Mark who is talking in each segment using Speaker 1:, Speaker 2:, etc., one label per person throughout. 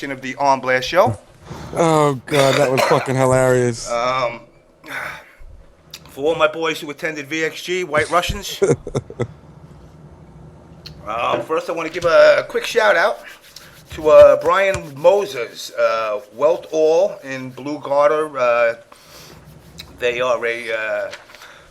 Speaker 1: Of the On Blast Show.
Speaker 2: Oh god, that was fucking hilarious.
Speaker 1: Um, for all my boys who attended VXG, White Russians, first I want to give a quick shout out to Brian Moses, Welt All in Blue Garter. They are a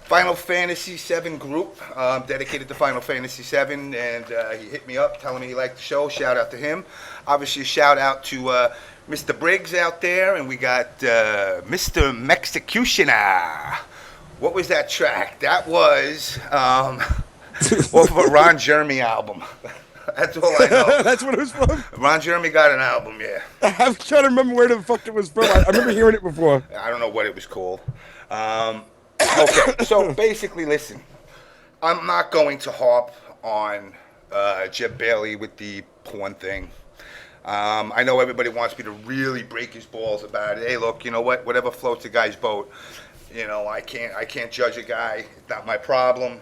Speaker 1: Final Fantasy VII group dedicated to Final Fantasy VII, and he hit me up telling me he liked the show. Shout out to him. Obviously, a shout out to Mr. Briggs out there, and we got Mr. Mexicutioner. What was that track? That was off of a Ron Jeremy album. That's all I know.
Speaker 2: That's what it was from?
Speaker 1: Ron Jeremy got an album, yeah.
Speaker 2: I'm trying to remember where the fuck it was from. I remember hearing it before.
Speaker 1: I don't know what it was called. Okay, so basically, listen, I'm not going to harp on Jeb Bailey with the porn thing. I know everybody wants me to really break his balls about it. Hey, look, you know what? Whatever floats a guy's boat. You know, I can't judge a guy. It's not my problem.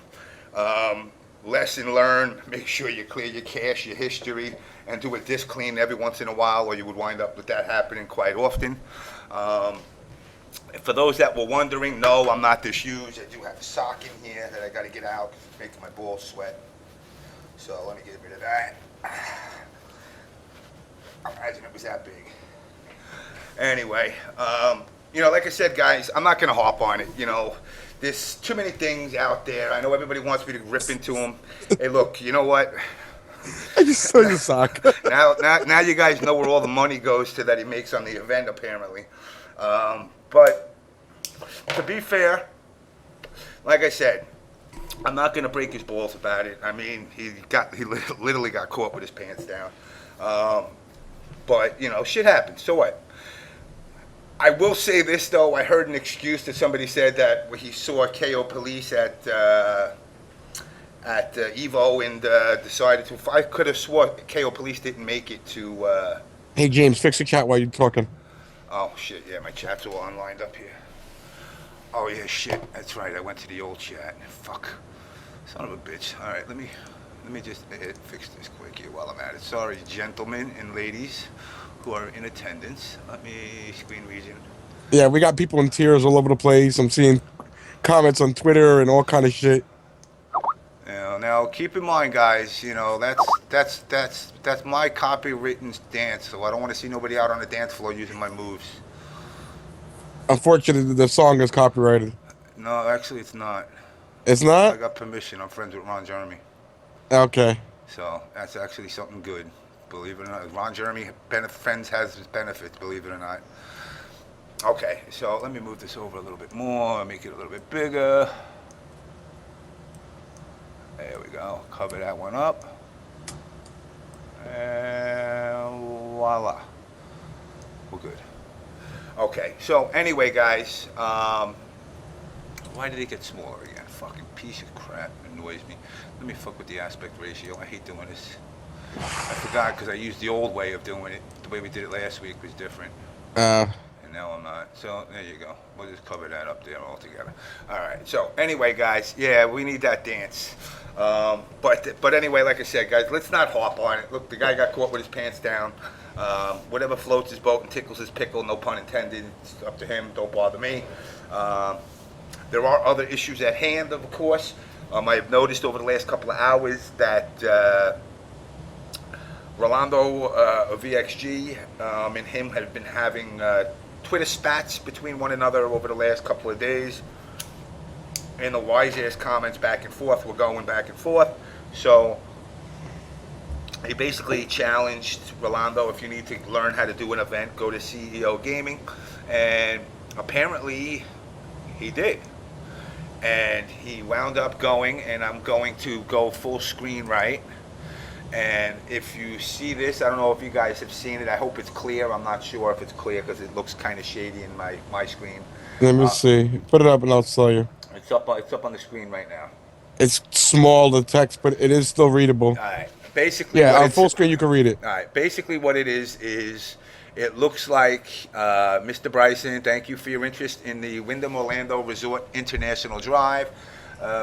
Speaker 1: Lesson learned. Make sure you clear your cache, your history, and do a disc clean every once in a while, or you would wind up with that happening quite often. For those that were wondering, no, I'm not this huge. I do have a sock in here that I got to get out because it's making my balls sweat. So let me get rid of that. I imagine it was that big. Anyway, like I said, guys, I'm not going to harp on it. You know, there's too many things out there. I know everybody wants me to rip into them. Hey, look, you know what?
Speaker 2: I just saw your sock.
Speaker 1: Now you guys know where all the money goes to that he makes on the event, apparently. But to be fair, like I said, I'm not going to break his balls about it. I mean, he literally got caught with his pants down. But, you know, shit happens. So what? I will say this, though. I heard an excuse that somebody said that he saw KO Police at Evo and decided to. I could have swore KO Police didn't make it to.
Speaker 2: Hey, James, fix the chat while you're talking.
Speaker 1: Oh, shit, yeah, my chat's all unlined up here. Oh, yeah, shit, that's right, I went to the old chat. Fuck. Son of a bitch. All right, let me just fix this quick here while I'm at it. Sorry, gentlemen and ladies who are in attendance. Let me screen region.
Speaker 2: Yeah, we got people in tears all over the place. I'm seeing comments on Twitter and all kind of shit.
Speaker 1: Now keep in mind, guys, you know, that's my copywritten dance, so I don't want to see nobody out on the dance floor using my moves.
Speaker 2: Unfortunately, the song is copyrighted.
Speaker 1: No, actually, it's not.
Speaker 2: It's not?
Speaker 1: I got permission. I'm friends with Ron Jeremy.
Speaker 2: Okay.
Speaker 1: So that's actually something good, believe it or not. Ron Jeremy friends has his benefits, believe it or not. Okay, so let me move this over a little bit more, make it a little bit bigger. There we go. Cover that one up. And voila. We're good. Okay, so anyway, guys, why did it get smaller again? Fucking piece of crap. Annoys me. Let me fuck with the aspect ratio. I hate doing this. I forgot because I used the old way of doing it. The way we did it last week was different. And now I'm not. So there you go. We'll just cover that up there all together. All right. So anyway, guys, yeah, we need that dance. But anyway, like I said, guys, let's not harp on it. Look, the guy got caught with his pants down. Whatever floats his boat and tickles his pickle, no pun intended. It's up to him. Don't bother me. There are other issues at hand, of course. I've noticed over the last couple of hours that Rolando of VXG and him have been having Twitter spats between one another over the last couple of days. And the wise-ass comments back and forth were going back and forth. So he basically challenged Rolando, if you need to learn how to do an event, go to CEO Gaming. And apparently he did. And he wound up going, and I'm going to go full screen right. And if you see this, I don't know if you guys have seen it. I hope it's clear. I'm not sure if it's clear because it looks kind of shady in my screen.
Speaker 2: Let me see. Put it up and I'll tell you.
Speaker 1: It's up on the screen right now.
Speaker 2: It's small, the text, but it is still readable.
Speaker 1: All right. Basically,
Speaker 2: yeah, on full screen you can read it.
Speaker 1: All right. Basically, what it is it looks like Mr. Brison, thank you for your interest in the Wyndham Orlando Resort International Drive.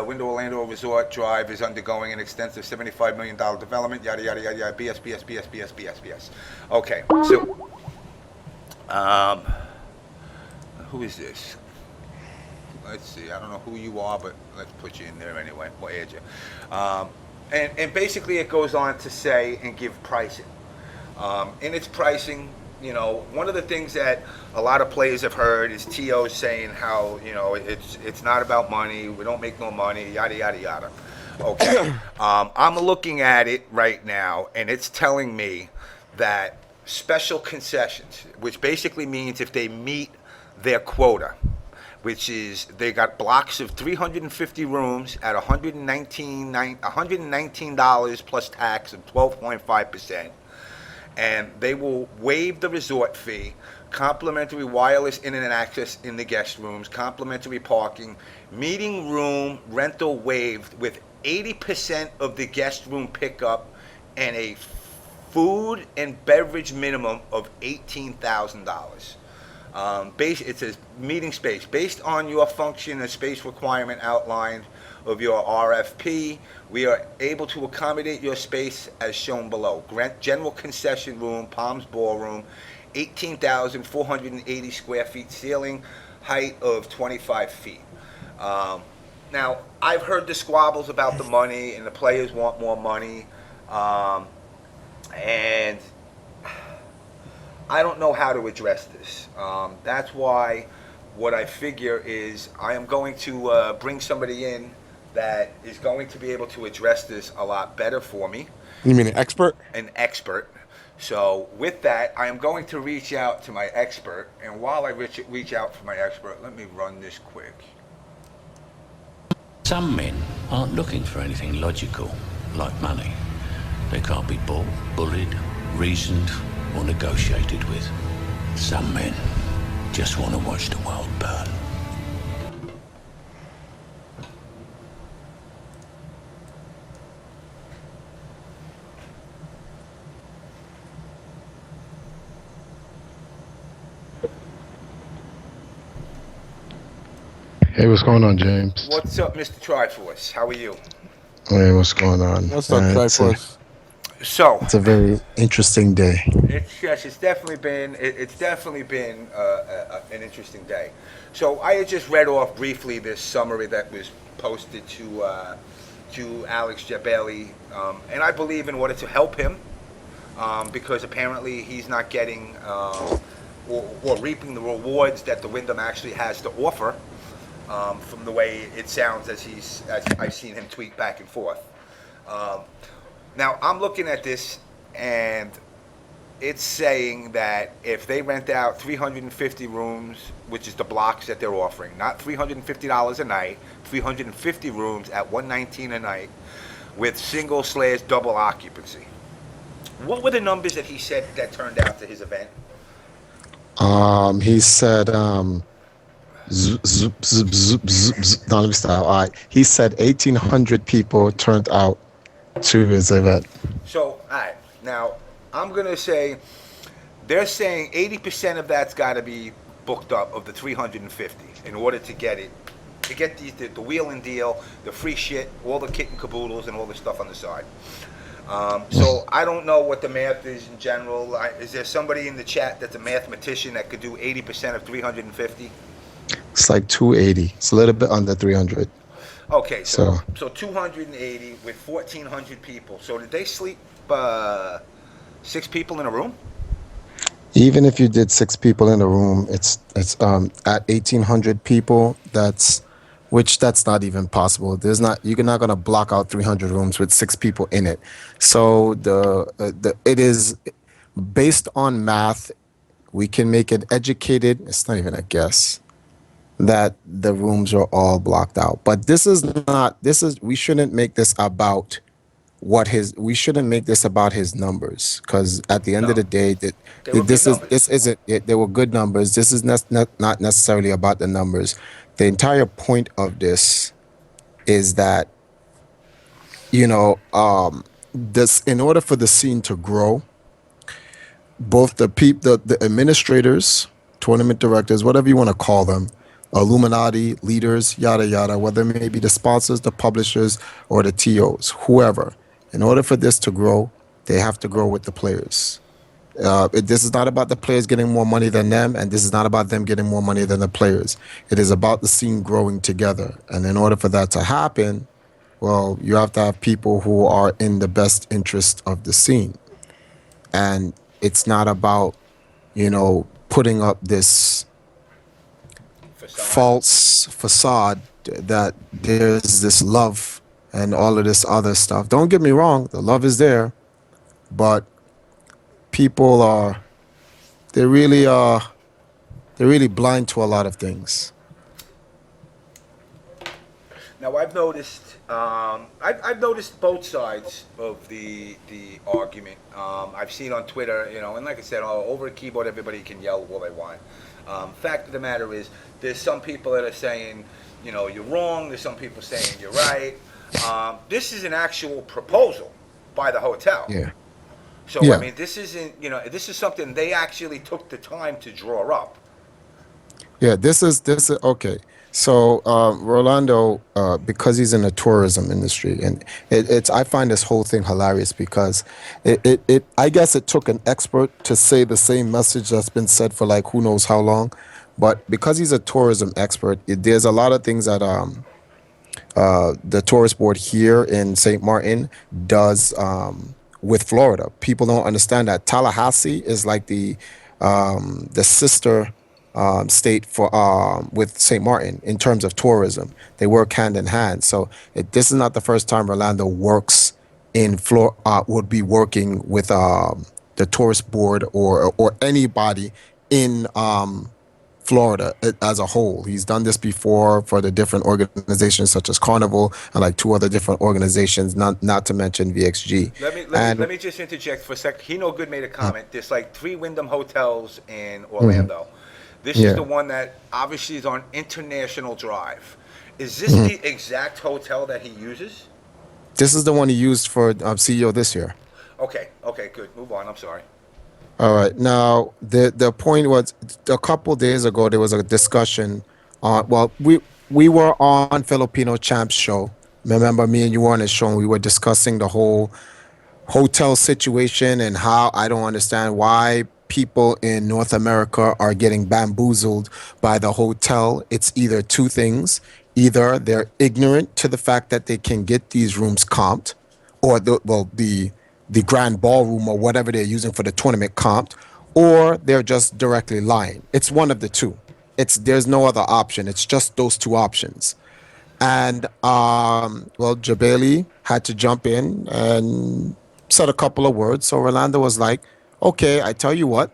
Speaker 1: Window Orlando Resort Drive is undergoing an extensive $75 million development. Yada yada yada yada. BS BS BS BS BS BS. Okay, so um, who is this? Let's see. I don't know who you are, but let's put you in there anyway. We'll add you. And basically, it goes on to say and give pricing. In its pricing, you know, one of the things that a lot of players have heard is T.O. saying how, you know, it's not about money. We don't make no money. Yada yada yada. Okay. I'm looking at it right now, and it's telling me that special concessions, which basically means if they meet their quota, which is they got blocks of 350 rooms at $119 plus tax of 12.5%, and they will waive the resort fee, complimentary wireless internet access in the guest rooms, complimentary parking, meeting room rental waived with 80% of the guest room pickup, and a food and beverage minimum of $18,000. It says meeting space based on your function and space requirement outlined of your RFP. We are able to accommodate your space as shown below. General concession room, Palms Ballroom, 18,480 square feet, ceiling height of 25 feet. Now, I've heard the squabbles about the money, and the players want more money, and I don't know how to address this. That's why what I figure is I am going to bring somebody in that is going to be able to address this a lot better for me.
Speaker 2: You mean an expert?
Speaker 1: An expert. So with that, I am going to reach out to my expert. And while I reach out for my expert, let me run this quick.
Speaker 3: Some men aren't looking for anything logical, like money. They can't be bought, bullied, reasoned, or negotiated with. Some men just want to watch the world burn.
Speaker 4: Hey, what's going on, James?
Speaker 1: What's up, Mr. Triforce? How are you?
Speaker 4: Hey, what's going on?
Speaker 2: What's up, Triforce?
Speaker 1: So
Speaker 4: It's a very interesting day.
Speaker 1: it's definitely been an interesting day. So I had just read off briefly this summary that was posted to Alex Jabali, and I believe in order to help him, because apparently he's not getting or reaping the rewards that the Wyndham actually has to offer, from the way it sounds as I've seen him tweet back and forth. Now, I'm looking at this, and it's saying that if they rent out 350 rooms, which is the blocks that they're offering, not $350 a night, 350 rooms at $119 a night with single/double occupancy. What were the numbers that he said that turned out to his event?
Speaker 4: He said, zoop, zoop, zoop, zoop, zoop, zoop. No, let me stop. All right. He said 1,800 people turned out to his event.
Speaker 1: So, all right. Now, I'm going to say they're saying 80% of that's got to be booked up of the 350 in order to get it, to get the wheel and deal, the free shit, all the kit and caboodles, and all the stuff on the side. So I don't know what the math is in general. Is there somebody in the chat that's a mathematician that could do 80% of 350?
Speaker 4: It's like 280. It's a little bit under 300.
Speaker 1: Okay, so 280 with 1,400 people. So did they sleep 6 people in a room?
Speaker 4: Even if you did 6 people in a room, it's at 1,800 people. That's not even possible. You're not gonna block out 300 rooms with 6 people in it. So it is based on math. We can make it educated. It's not even a guess that the rooms are all blocked out. But we shouldn't make this about we shouldn't make this about his numbers, because at the end of the day, they were good numbers. This is not necessarily about the numbers. The entire point of this is that, this, in order for the scene to grow, both the administrators, tournament directors, whatever you want to call them, Illuminati leaders, yada yada, whether it may be the sponsors, the publishers, or the TOs, whoever. In order for this to grow, they have to grow with the players. This is not about the players getting more money than them, and this is not about them getting more money than the players. It is about the scene growing together. And in order for that to happen, well, you have to have people who are in the best interest of the scene. And it's not about, putting up this false facade that there's this love and all of this other stuff. Don't get me wrong, the love is there, but people they're really blind to a lot of things.
Speaker 1: Now I've noticed I've noticed both sides of the argument. I've seen on Twitter, and like I said, over a keyboard everybody can yell all they want. Fact of the matter is, there's some people that are saying, you're wrong. There's some people saying you're right. This is an actual proposal by the hotel.
Speaker 4: Yeah.
Speaker 1: So
Speaker 4: Yeah.
Speaker 1: I mean, this isn't, this is something they actually took the time to draw up.
Speaker 4: Yeah, this is okay. So Rolando, because he's in the tourism industry, and I find this whole thing hilarious because it I guess it took an expert to say the same message that's been said for like who knows how long, but because he's a tourism expert, there's a lot of things that the tourist board here in St. Martin does with Florida. People don't understand that Tallahassee is like the sister state for with St. Martin in terms of tourism. They work hand in hand. So this is not the first time Rolando works in Florida. Would be working with the tourist board or anybody in Florida as a whole. He's done this before for the different organizations such as Carnival and like 2 other different organizations, not to mention VXG.
Speaker 1: Let me just interject for a sec. He No Good made a comment. There's like 3 Wyndham hotels in Orlando. This is the one that obviously is on International Drive. Is this the exact hotel that he uses?
Speaker 4: This is the one he used for CEO this year.
Speaker 1: Okay, good. Move on. I'm sorry.
Speaker 4: All right. Now, the point was, a couple days ago, there was a discussion on, we were on Filipino Champs show. Remember, me and you were on the show, and we were discussing the whole hotel situation and how I don't understand why people in North America are getting bamboozled by the hotel. It's either 2 things. Either they're ignorant to the fact that they can get these rooms comped, or the grand ballroom or whatever they're using for the tournament comped, or they're just directly lying. It's one of the 2. There's no other option. It's just those 2 options. And Jabali had to jump in and said a couple of words. So Rolando was like, okay, I tell you what,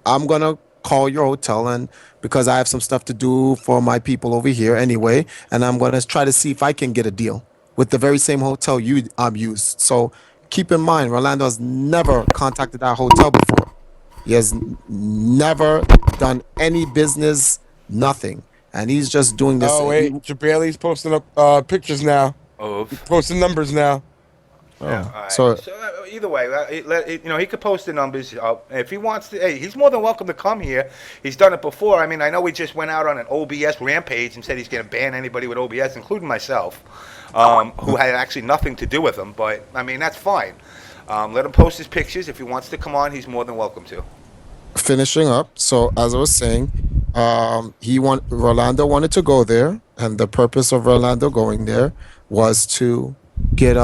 Speaker 4: I'm gonna call your hotel, and because I have some stuff to do for my people over here anyway, and I'm gonna try to see if I can get a deal with the very same hotel you used. So keep in mind, Rolando has never contacted that hotel before. He has never done any business, nothing, and he's just doing this.
Speaker 2: Oh wait, Jabali's posting up pictures now.
Speaker 1: Oh,
Speaker 2: He's posting numbers now.
Speaker 1: yeah. All right.
Speaker 4: So
Speaker 1: either way, he could post the numbers. If he wants to, hey, he's more than welcome to come here. He's done it before. I mean, I know he just went out on an OBS rampage and said he's going to ban anybody with OBS, including myself, who had actually nothing to do with him. But I mean, that's fine. Let him post his pictures. If he wants to come on, he's more than welcome to.
Speaker 4: finishing up, so as I was saying, Rolando wanted to go there, and the purpose of Rolando going there was to get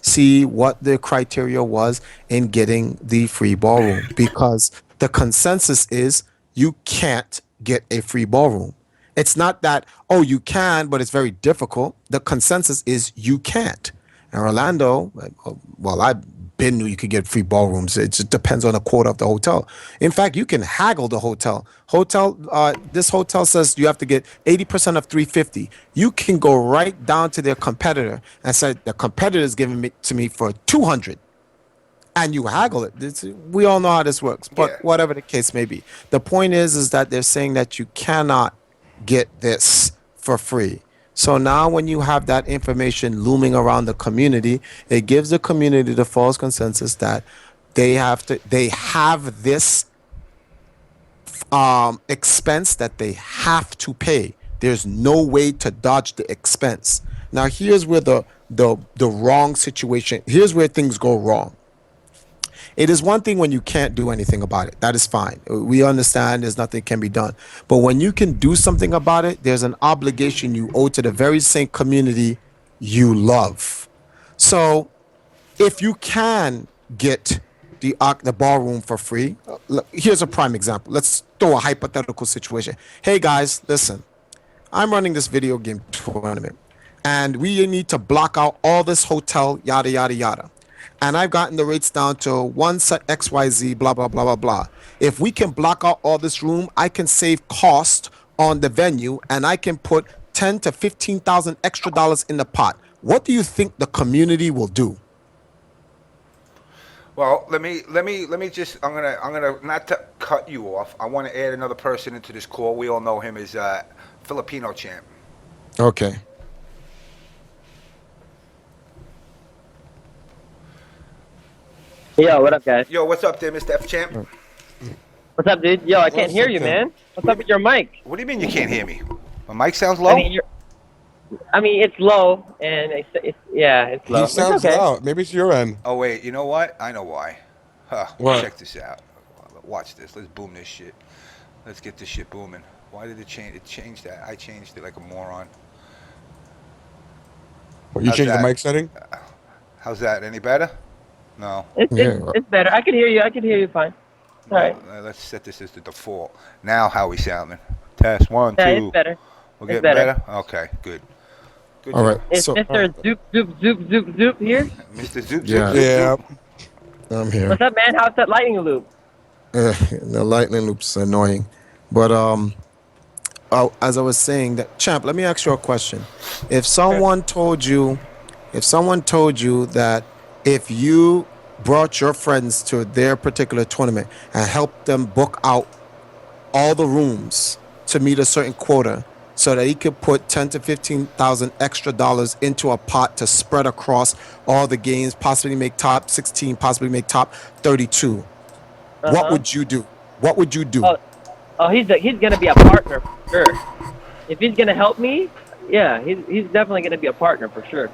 Speaker 4: see what the criteria was in getting the free ballroom, because the consensus is you can't get a free ballroom. It's not that, oh, you can, but it's very difficult. The consensus is you can't. And Rolando, well, I've been knew you could get free ballrooms. It just depends on the quota of the hotel. In fact, you can haggle the hotel. This hotel says you have to get 80% of 350. You can go right down to their competitor and say the competitor is giving it to me for 200. And you haggle it. We all know how this works, but
Speaker 1: Yeah.
Speaker 4: whatever the case may be. The point is that they're saying that you cannot get this for free. So now when you have that information looming around the community, it gives the community the false consensus that they have this expense that they have to pay. There's no way to dodge the expense. Now here's where the wrong situation. Here's where things go wrong. It is one thing when you can't do anything about it. That is fine. We understand there's nothing can be done. But when you can do something about it, there's an obligation you owe to the very same community you love. So if you can get the ballroom for free, here's a prime example. Let's throw a hypothetical situation. Hey guys, listen. I'm running this video game tournament, and we need to block out all this hotel, yada yada yada. And I've gotten the rates down to one set XYZ, blah blah blah blah blah. If we can block out all this room, I can save cost on the venue, and I can put 10 to 15,000 extra dollars in the pot. What do you think the community will do?
Speaker 1: Well, let me just. I'm gonna not to cut you off. I want to add another person into this call. We all know him as Filipino champ.
Speaker 4: Okay.
Speaker 5: Yo, what up, guys?
Speaker 1: Yo, what's up there, Mr. F champ?
Speaker 5: What's up, dude? Yo, I can't hear you, man. What's up with your mic?
Speaker 1: What do you mean you can't hear me? My mic sounds low.
Speaker 5: I mean, it's low, and it's low.
Speaker 2: He sounds
Speaker 5: okay.
Speaker 2: loud. Maybe it's your end.
Speaker 1: Oh wait, you know what? I know why. Huh.
Speaker 2: What?
Speaker 1: Check this out. Watch this. Let's boom this shit. Let's get this shit booming. Why did it change? It changed that. I changed it like a moron.
Speaker 2: What, you
Speaker 1: How's
Speaker 2: changed the
Speaker 1: that?
Speaker 2: mic setting?
Speaker 1: How's that? Any better? No.
Speaker 5: It's better. I can hear you. I can hear you fine. All right.
Speaker 1: Let's set this as the default. Now, how we sounding? Test 1, 2.
Speaker 5: Yeah, it's better.
Speaker 1: We're
Speaker 5: It's
Speaker 1: getting
Speaker 5: better.
Speaker 1: Okay, good. Good
Speaker 4: All
Speaker 1: job.
Speaker 4: right.
Speaker 5: Is
Speaker 4: So
Speaker 5: Mr. Zoop here?
Speaker 1: Mr. Zoop,
Speaker 4: Yeah.
Speaker 1: Zoop, Zoop,
Speaker 2: Yeah.
Speaker 1: Zoop.
Speaker 4: I'm here.
Speaker 5: What's up, man? How's that lightning loop?
Speaker 4: The lightning loop's annoying, but as I was saying, that champ, let me ask you a question. If someone told you that if you brought your friends to their particular tournament and helped them book out all the rooms to meet a certain quota, so that he could put 10 to 15,000 extra dollars into a pot to spread across all the games, possibly make top 16, possibly make top 32. What would you do? What would you do?
Speaker 5: Oh, he's gonna be a partner for sure. If he's gonna help me, yeah, he's definitely gonna be a partner for sure.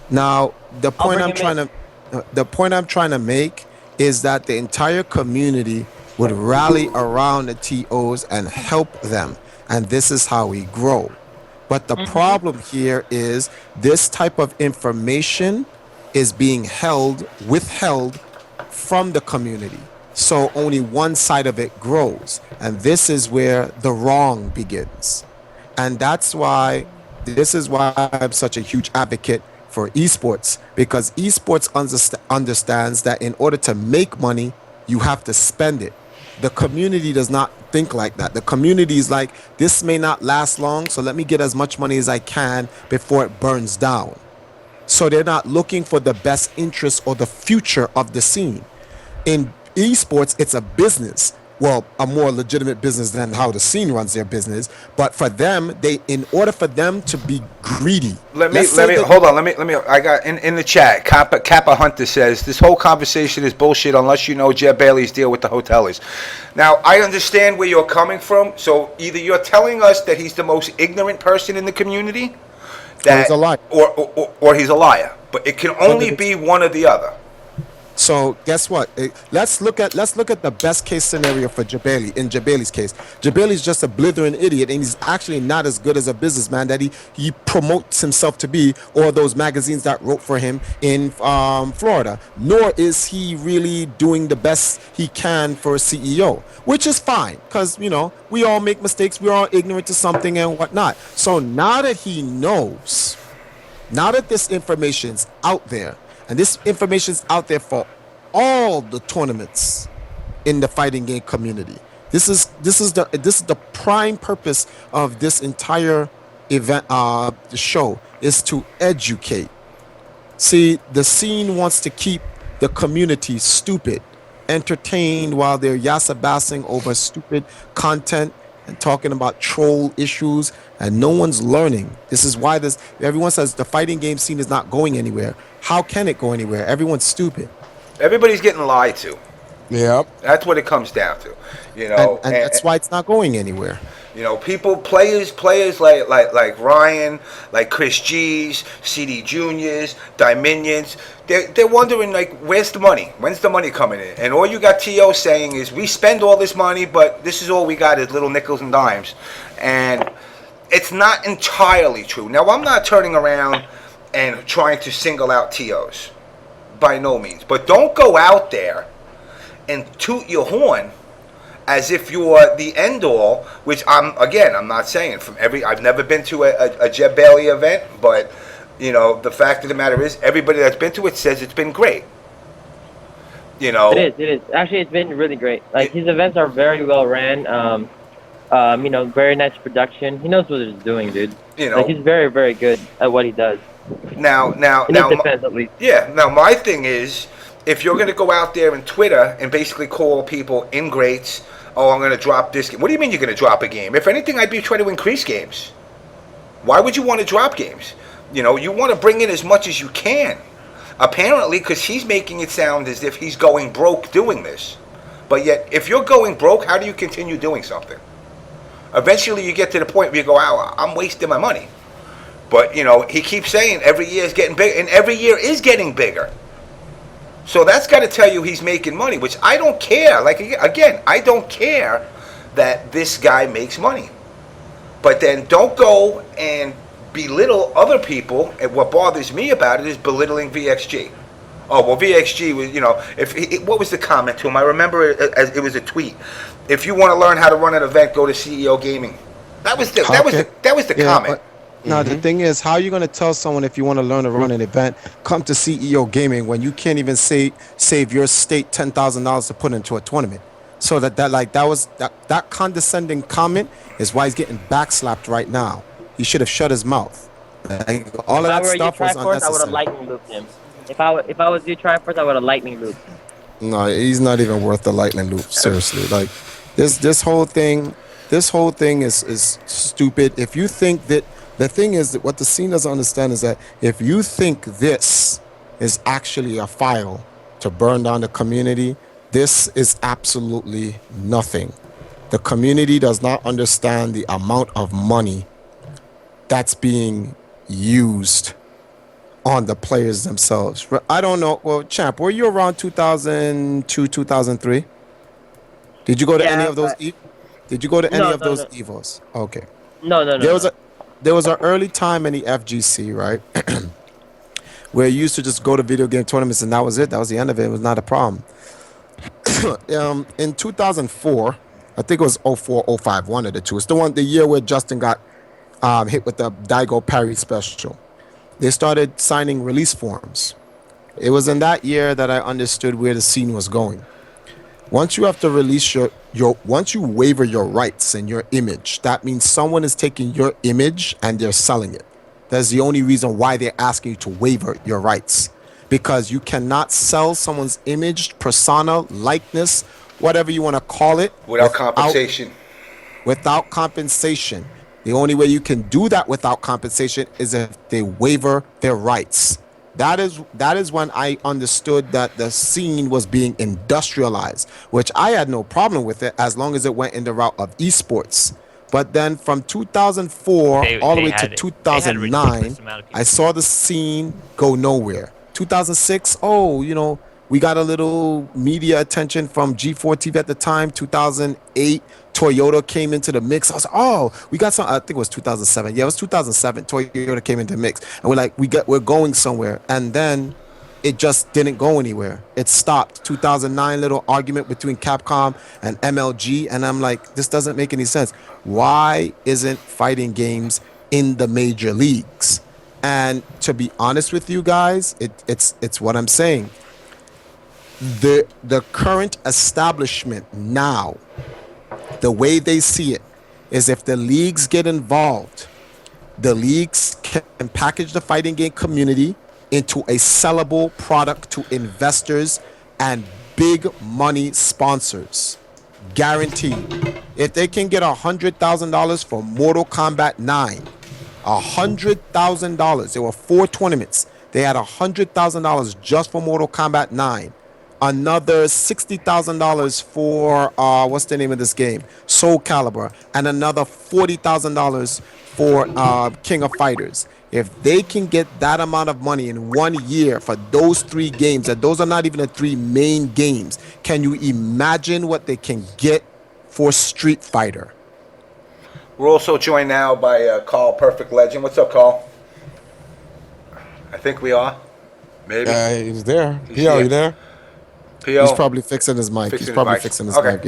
Speaker 4: Now, the point
Speaker 5: bring
Speaker 4: I'm trying to make is that the entire community would rally around the TOs and help them, and this is how we grow. But the problem here is this type of information is being withheld from the community. So only one side of it grows. And this is where the wrong begins. And this is why I'm such a huge advocate for esports, because esports understands that in order to make money, you have to spend it. The community does not think like that. The community is like, this may not last long, so let me get as much money as I can before it burns down. So they're not looking for the best interest or the future of the scene. In esports, it's a business. Well, a more legitimate business than how the scene runs their business. But for them, in order for them to be greedy.
Speaker 1: Hold on. I got in the chat. Kappa Hunter says this whole conversation is bullshit unless you know Jeb Bailey's deal with the hoteliers. Now I understand where you're coming from. So either you're telling us that he's the most ignorant person in the community,
Speaker 4: Or he's a liar.
Speaker 1: or he's a liar. But it can only be one or the other.
Speaker 4: So guess what? Let's look at the best case scenario for Jabali. In Jabali's case, Jabali's just a blithering idiot, and he's actually not as good as a businessman that he promotes himself to be, or those magazines that wrote for him in Florida. Nor is he really doing the best he can for a CEO, which is fine, because we all make mistakes, we're all ignorant to something and whatnot. So now that he knows, now that this information's out there. And this information is out there for all the tournaments in the fighting game community. This is the prime purpose of this entire event, the show, is to educate. See, the scene wants to keep the community stupid, entertained while they're yasa-bassing over stupid content and talking about troll issues, and no one's learning. This is why everyone says the fighting game scene is not going anywhere. How can it go anywhere? Everyone's stupid.
Speaker 1: Everybody's getting lied to.
Speaker 2: Yep.
Speaker 1: That's what it comes down to, you
Speaker 4: And
Speaker 1: know.
Speaker 4: and that's why it's not going anywhere.
Speaker 1: You know, players like Ryan, like Chris G's, CD Juniors, Dominions. They're wondering like, where's the money? When's the money coming in? And all you got To saying is, we spend all this money, but this is all we got is little nickels and dimes, and it's not entirely true. Now, I'm not turning around and trying to single out TOs, by no means, but don't go out there and toot your horn as if you're the end all, which I'm not saying I've never been to a Jeb Bailey event, but you know, the fact of the matter is, everybody that's been to it says it's been great. You know,
Speaker 5: It is. Actually, it's been really great. Like, his events are very well ran. You know, very nice production. He knows what he's doing, dude.
Speaker 1: You know,
Speaker 5: like, he's very, very good at what he does.
Speaker 1: Now,
Speaker 5: In his defense, at least.
Speaker 1: yeah. Now, my thing is, if you're going to go out there and Twitter and basically call people ingrates, oh, I'm going to drop this game. What do you mean you're going to drop a game? If anything, I'd be trying to increase games. Why would you want to drop games? You know, you want to bring in as much as you can. Apparently, because he's making it sound as if he's going broke doing this. But yet, if you're going broke, how do you continue doing something? Eventually, you get to the point where you go, oh, I'm wasting my money. But, you know, he keeps saying every year is getting bigger, and every year is getting bigger. So that's got to tell you he's making money, which I don't care. Like, again, I don't care that this guy makes money. But then don't go and belittle other people. And what bothers me about it is belittling VXG. Oh, well, VXG was, you know, what was the comment to him? I remember it as it was a tweet. If you want to learn how to run an event, go to CEO Gaming. That was the comment.
Speaker 4: Now, the thing is, how are you going to tell someone if you want to learn to run an event, come to CEO Gaming when you can't even save your state $10,000 to put into a tournament? So that condescending comment is why he's getting backslapped right now. He should have shut his mouth. Like, all of that stuff was unnecessary.
Speaker 5: I would have lightning looped him. If I was you, Triforce, I would have lightning looped.
Speaker 4: No, he's not even worth the lightning loop. Seriously, like this whole thing is stupid. If you think that. The thing is that what the scene doesn't understand is that if you think this is actually a file to burn down the community, this is absolutely nothing. The community does not understand the amount of money that's being used on the players themselves. I don't know. Well, Champ, were you around 2002, 2003? Did you go to any of those? Did you go to any of those EVOs? Okay.
Speaker 5: No.
Speaker 4: There was an early time in the FGC, right, where you used to just go to video game tournaments and that was it. That was the end of it. It was not a problem. In 2004, I think it was 04, 05, one of the two. It's the year where Justin got hit with the Daigo Parry special. They started signing release forms. It was in that year that I understood where the scene was going. Once you have to release once you waiver your rights and your image, that means someone is taking your image and they're selling it. That's the only reason why they're asking you to waiver your rights. Because you cannot sell someone's image, persona, likeness, whatever you want to call it.
Speaker 1: Without compensation.
Speaker 4: Without compensation. The only way you can do that without compensation is if they waiver their rights. That is when I understood that the scene was being industrialized, which I had no problem with it as long as it went in the route of esports. But then from 2004 all the way to 2009, I saw the scene go nowhere. 2006, we got a little media attention from G4 TV at the time. 2008, Toyota came into the mix. I was like, we got some. I think it was 2007. Yeah, it was 2007. Toyota came into the mix, and we're like, we're going somewhere. And then it just didn't go anywhere. It stopped. 2009, little argument between Capcom and MLG, and I'm like, this doesn't make any sense. Why isn't fighting games in the major leagues? And to be honest with you guys, it's what I'm saying. The current establishment now, the way they see it, is if the leagues get involved, the leagues can package the fighting game community into a sellable product to investors and big money sponsors. Guaranteed. If they can get $100,000 for Mortal Kombat 9, $100,000. There were 4 tournaments. They had $100,000 just for Mortal Kombat 9. another $60,000 for what's the name of this game? Soul Calibur, and another $40,000 for King of Fighters. If they can get that amount of money in 1 year for those 3 games, and those are not even the 3 main games, can you imagine what they can get for Street Fighter?
Speaker 1: We're also joined now by Carl, Perfect Legend. What's up, Carl? I think we are. Maybe.
Speaker 2: He's there.
Speaker 1: He's
Speaker 2: P.O.,
Speaker 1: here.
Speaker 2: you there?
Speaker 1: P.O.
Speaker 4: He's probably fixing his mic.
Speaker 1: Fixing
Speaker 4: He's probably
Speaker 1: his mic.
Speaker 4: fixing his
Speaker 1: Okay.
Speaker 4: mic,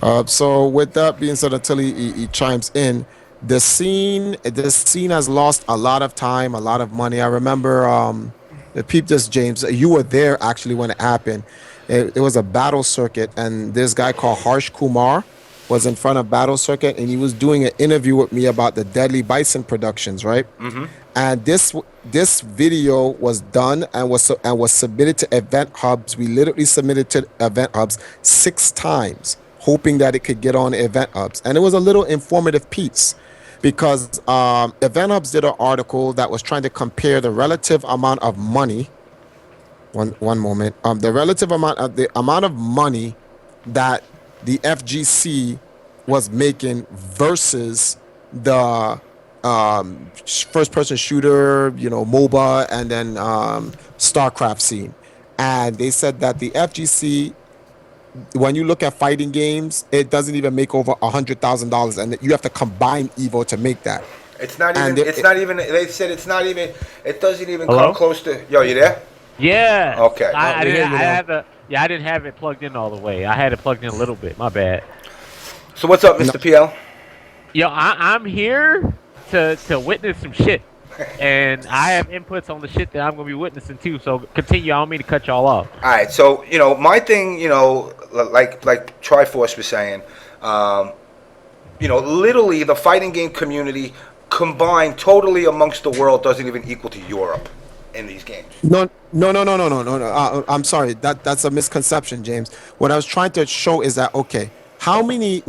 Speaker 4: yeah. So with that being said, until he chimes in, the scene has lost a lot of time, a lot of money. I remember peep this, James. You were there actually when it happened. It was a battle circuit, and this guy called Harsh Kumar was in front of Battle Circuit, and he was doing an interview with me about the Deadly Bison Productions, right? Mm-hmm. And this video was done and was submitted to Event Hubs. We literally submitted to Event Hubs 6 times, hoping that it could get on Event Hubs. And it was a little informative piece because Event Hubs did an article that was trying to compare the relative amount of money. One moment. The relative amount of money that the FGC was making versus the first-person shooter, MOBA, and then StarCraft scene. And they said that the FGC, when you look at fighting games, it doesn't even make over $100,000, and you have to combine Evo to make that.
Speaker 1: It's not even.
Speaker 4: And
Speaker 1: It's not even. They said it's not even. It doesn't even
Speaker 6: Hello?
Speaker 1: come close to. Yo, you there?
Speaker 6: Yeah.
Speaker 1: Okay.
Speaker 6: I
Speaker 2: we hear
Speaker 6: didn't.
Speaker 2: you
Speaker 6: I
Speaker 2: now.
Speaker 6: had the. Yeah, I didn't have it plugged in all the way. I had it plugged in a little bit. My bad.
Speaker 1: So what's up, Mr. PL?
Speaker 6: Yo, I'm here to witness some shit, and I have inputs on the shit that I'm gonna be witnessing too. So continue. I don't mean to cut y'all off.
Speaker 1: All right. So my thing, like Triforce was saying, literally the fighting game community combined totally amongst the world doesn't even equal to Europe in these games.
Speaker 4: No. I'm sorry. That's a misconception, James. What I was trying to show is that, okay, how many?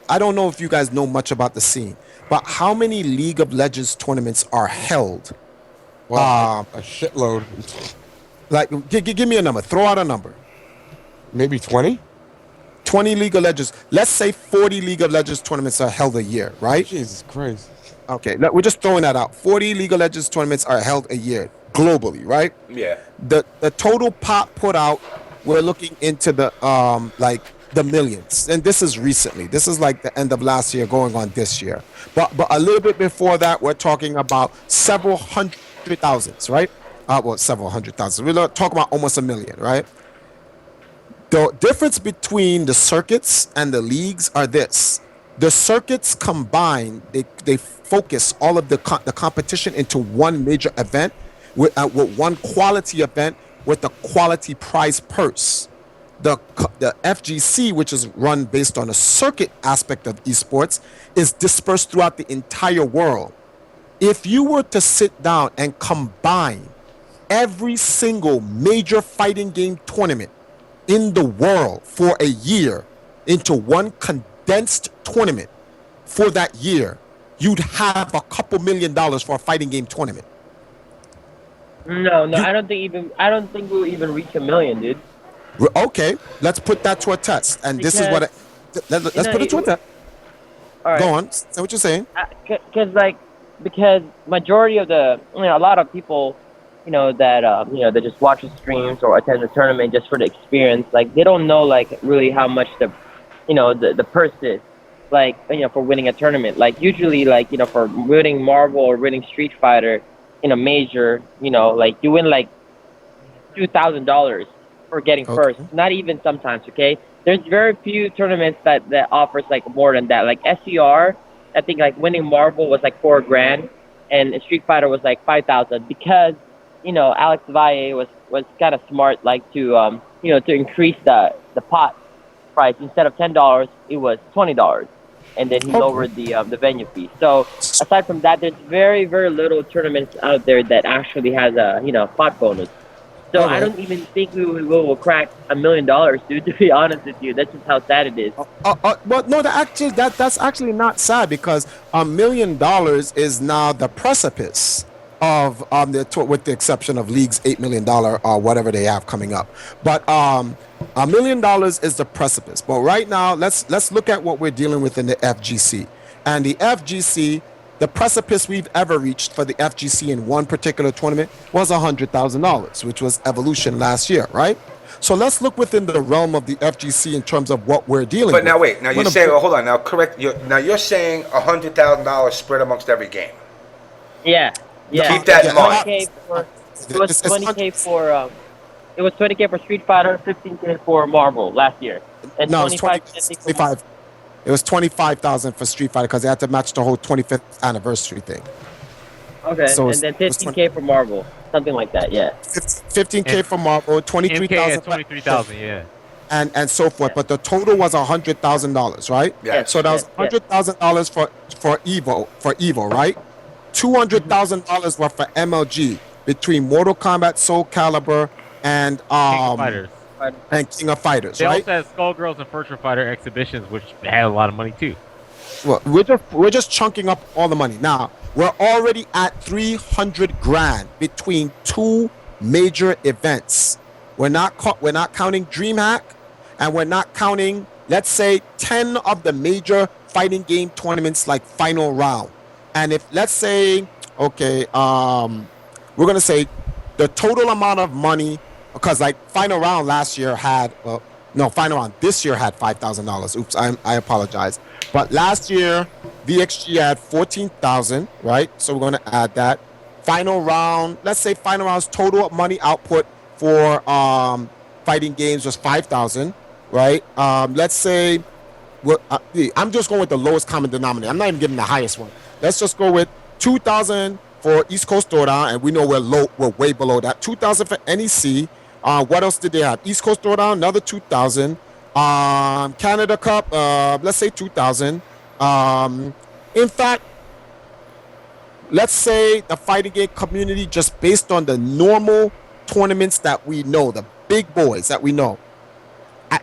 Speaker 4: I don't know if you guys know much about the scene, but how many League of Legends tournaments are held?
Speaker 2: Wow, a shitload.
Speaker 4: Like, give me a number. Throw out a number.
Speaker 2: Maybe 20?
Speaker 4: 20 League of Legends. Let's say 40 League of Legends tournaments are held a year, right?
Speaker 2: Jesus Christ.
Speaker 4: Okay, we're just throwing that out. 40 League of Legends tournaments are held a year globally, right?
Speaker 1: Yeah.
Speaker 4: The total pot put out, we're looking into the the millions, and this is recently. This is like the end of last year, going on this year. But a little bit before that, we're talking about several hundred thousands, right? Several hundred thousand. We're not talking about almost a million, right? The difference between the circuits and the leagues are this. The circuits combined, they focus all of the competition into one major event with one quality event with a quality prize purse. The FGC, which is run based on a circuit aspect of esports, is dispersed throughout the entire world. If you were to sit down and combine every single major fighting game tournament in the world for a year into one condensed tournament for that year, you'd have a couple $1 million for a fighting game tournament.
Speaker 5: No, I don't think we'll even reach 1 million, dude.
Speaker 4: Okay, let's put that to a test. And this is what let's put it to a test.
Speaker 5: All right.
Speaker 4: Go on, say what you're saying.
Speaker 5: Because majority of a lot of people, that that just watch the streams or attend the tournament just for the experience, like they don't know like really how much the purse is, like for winning a tournament. Like usually like for winning Marvel or winning Street Fighter in a major, like you win like $2,000 for getting first. Not even sometimes. Okay, there's very few tournaments that offers like more than that. Like SCR, I think like winning Marvel was like $4,000, and Street Fighter was like $5,000 because Alex Valle was kind of smart, like to to increase the pot price. Instead of $10, it was $20, and then he lowered the venue fee. So aside from that, there's very very little tournaments out there that actually has a pot bonus. So I don't even think we will crack $1 million, dude. To be honest with you, that's just how sad it is.
Speaker 4: Well, no, that's actually not sad because $1 million is now the precipice with the exception of League's $8 million or whatever they have coming up. But $1 million is the precipice. But right now, let's look at what we're dealing with in the FGC. And the FGC, the precipice we've ever reached for the FGC in one particular tournament was $100,000, which was Evolution last year, right? So let's look within the realm of the FGC in terms of what we're dealing with.
Speaker 1: But now wait, now you're saying, hold on, now correct. You're saying $100,000 spread amongst every game.
Speaker 5: Yeah.
Speaker 1: Keep that in mind.
Speaker 5: 20K for, it was 20K for it was 20K for Street Fighter, 15K for Marvel last year, and
Speaker 4: No,
Speaker 5: 25.
Speaker 4: It was 25,000 for Street Fighter because they had to match the whole 25th anniversary thing.
Speaker 5: Okay,
Speaker 4: So
Speaker 5: and then 15K for Marvel, something like that. Yeah.
Speaker 4: 15K for Marvel, 23,000.
Speaker 6: 23,000, yeah.
Speaker 4: And so forth. But the total was $100,000, right?
Speaker 1: Yeah.
Speaker 4: So that was $100,000 for Evo, right? $200,000 were for MLG between Mortal Kombat, Soul Calibur, and
Speaker 6: King of Fighters.
Speaker 4: and King of Fighters,
Speaker 6: They
Speaker 4: right?
Speaker 6: also had Skullgirls and Virtua Fighter exhibitions, which had a lot of money too.
Speaker 4: Well, we're just chunking up all the money. Now we're already at 300 grand between two major events. We're not counting DreamHack, and we're not counting, let's say, 10 of the major fighting game tournaments like Final Round. And if let's say, okay, we're gonna say the total amount of money, because like Final Round last year had, Final Round this year had $5,000. Oops, I apologize. But last year, VXG had 14,000, right? So we're gonna add that. Final Round, let's say Final Round's total money output for fighting games was 5,000, right? Let's say, I'm just going with the lowest common denominator. I'm not even giving the highest one. Let's just go with 2,000 for East Coast Throwdown, and we know we're way below that. 2,000 for NEC. What else did they have? East Coast Throwdown, another 2,000. Canada Cup, let's say 2,000. In fact, let's say the fighting game community, just based on the normal tournaments that we know, the big boys that we know,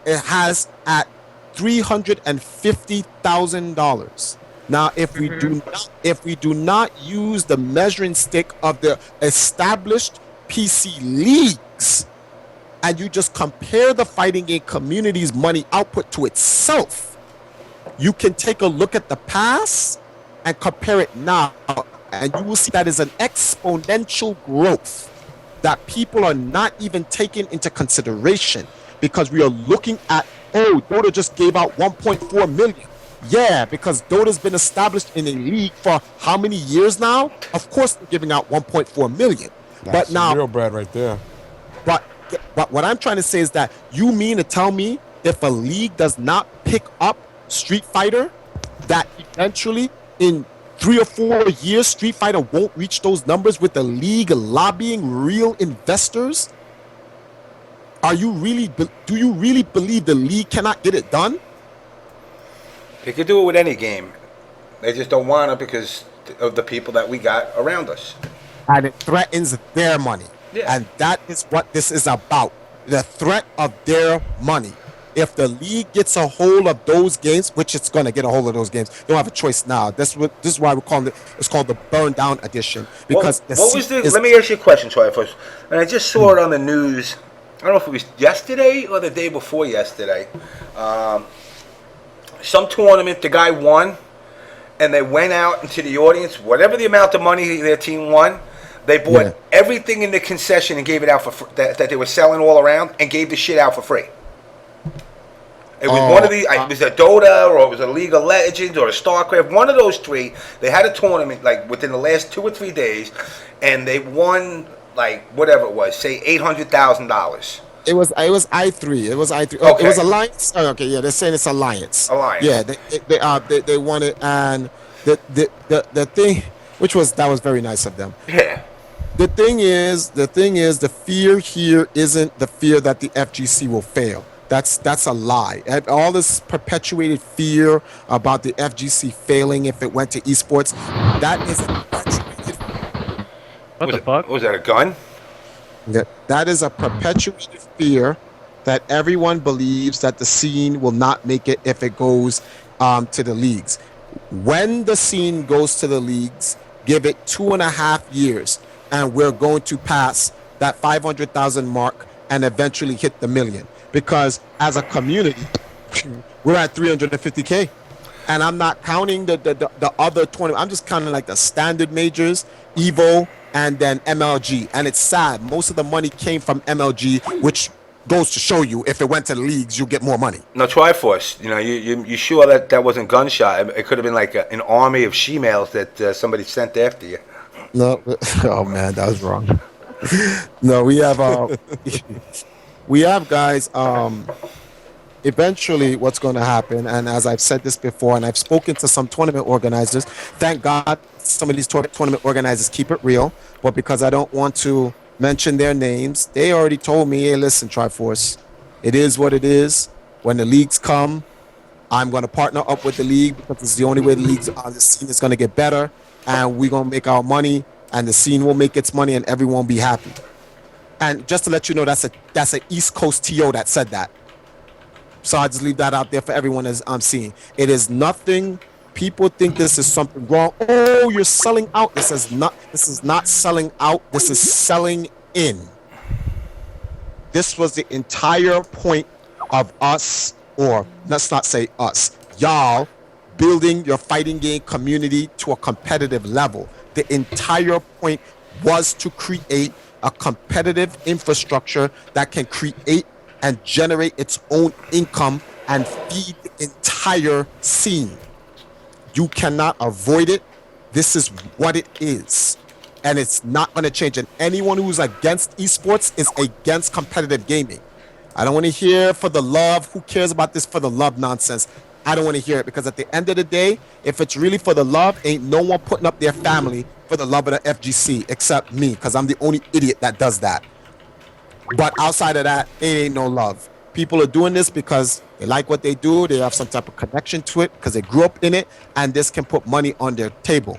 Speaker 4: it has at $350,000. Now, if we do not use the measuring stick of the established PC leagues, and you just compare the fighting game community's money output to itself, you can take a look at the past and compare it now, and you will see that is an exponential growth that people are not even taking into consideration, because we are looking at, Dota just gave out 1.4 million. Yeah, because Dota's been established in a league for how many years now? Of course, they're giving out 1.4 million.
Speaker 2: That's real bread right there.
Speaker 4: But what I'm trying to say is that you mean to tell me if a league does not pick up Street Fighter, that eventually in 3 or 4 years, Street Fighter won't reach those numbers with the league lobbying real investors? Do you really believe the league cannot get it done?
Speaker 1: They could do it with any game. They just don't want it because of the people that we got around us.
Speaker 4: And it threatens their money.
Speaker 1: Yeah.
Speaker 4: And that is what this is about. The threat of their money. If the league gets a hold of those games, which it's going to get a hold of those games, they don't have a choice now. This is why we're calling it, it's called the burn down edition. Because
Speaker 1: let me ask you a question, Troy, first. And I just saw it on the news. I don't know if it was yesterday or the day before yesterday. Some tournament, the guy won, and they went out into the audience, whatever the amount of money their team won, they bought everything in the concession and gave it out for that they were selling all around, and gave the shit out for free. It was one of the, it was a Dota, or it was a League of Legends, or a StarCraft, one of those three. They had a tournament like within the last 2 or 3 days, and they won like whatever it was, say $800,000.
Speaker 4: It was I3. It was I3. Oh,
Speaker 1: Okay.
Speaker 4: It was Alliance. Oh, okay, yeah, they're saying it's Alliance.
Speaker 1: Alliance.
Speaker 4: Yeah, they won it, and the thing, that was very nice of them.
Speaker 1: Yeah.
Speaker 4: The thing is, the fear here isn't the fear that the FGC will fail. That's a lie. And all this perpetuated fear about the FGC failing if it went to esports, that is a perpetuated.
Speaker 6: What the fuck?
Speaker 1: Was that a gun?
Speaker 4: That is a perpetuated fear that everyone believes that the scene will not make it if it goes to the leagues. When the scene goes to the leagues, Give it 2.5 years, and we're going to pass that 500,000 mark and eventually hit the million. Because as a community, we're at 350K. And I'm not counting the other 20. I'm just counting like the standard majors, Evo, and then MLG. And it's sad. Most of the money came from MLG, which goes to show you if it went to the leagues, you'll get more money.
Speaker 1: No, Triforce, you sure that wasn't gunshot? It could have been like an army of she-males that somebody sent after you.
Speaker 4: No, oh man, that was wrong. No, we have guys. Eventually, what's going to happen, and as I've said this before, and I've spoken to some tournament organizers. Thank God, some of these tournament organizers keep it real. But because I don't want to mention their names, they already told me, "Hey, listen, Triforce, it is what it is. When the leagues come, I'm going to partner up with the league because it's the only way the scene is going to get better, and we're going to make our money, and the scene will make its money, and everyone will be happy." And just to let you know, that's a East Coast TO that said that. So I just leave that out there for everyone as I'm seeing. It is nothing. People think this is something wrong. Oh, you're selling out. This is not selling out. This is selling in. This was the entire point of us, or let's not say us, y'all building your fighting game community to a competitive level. The entire point was to create a competitive infrastructure that can create and generate its own income and feed the entire scene. You cannot avoid it. This is what it is. And it's not going to change. And anyone who's against esports is against competitive gaming. I don't want to hear for the love. Who cares about this for the love nonsense? I don't want to hear it, because at the end of the day, if it's really for the love, ain't no one putting up their family for the love of the FGC except me, because I'm the only idiot that does that. But outside of that, it ain't no love. People are doing this because they like what they do. They have some type of connection to it because they grew up in it, and this can put money on their table.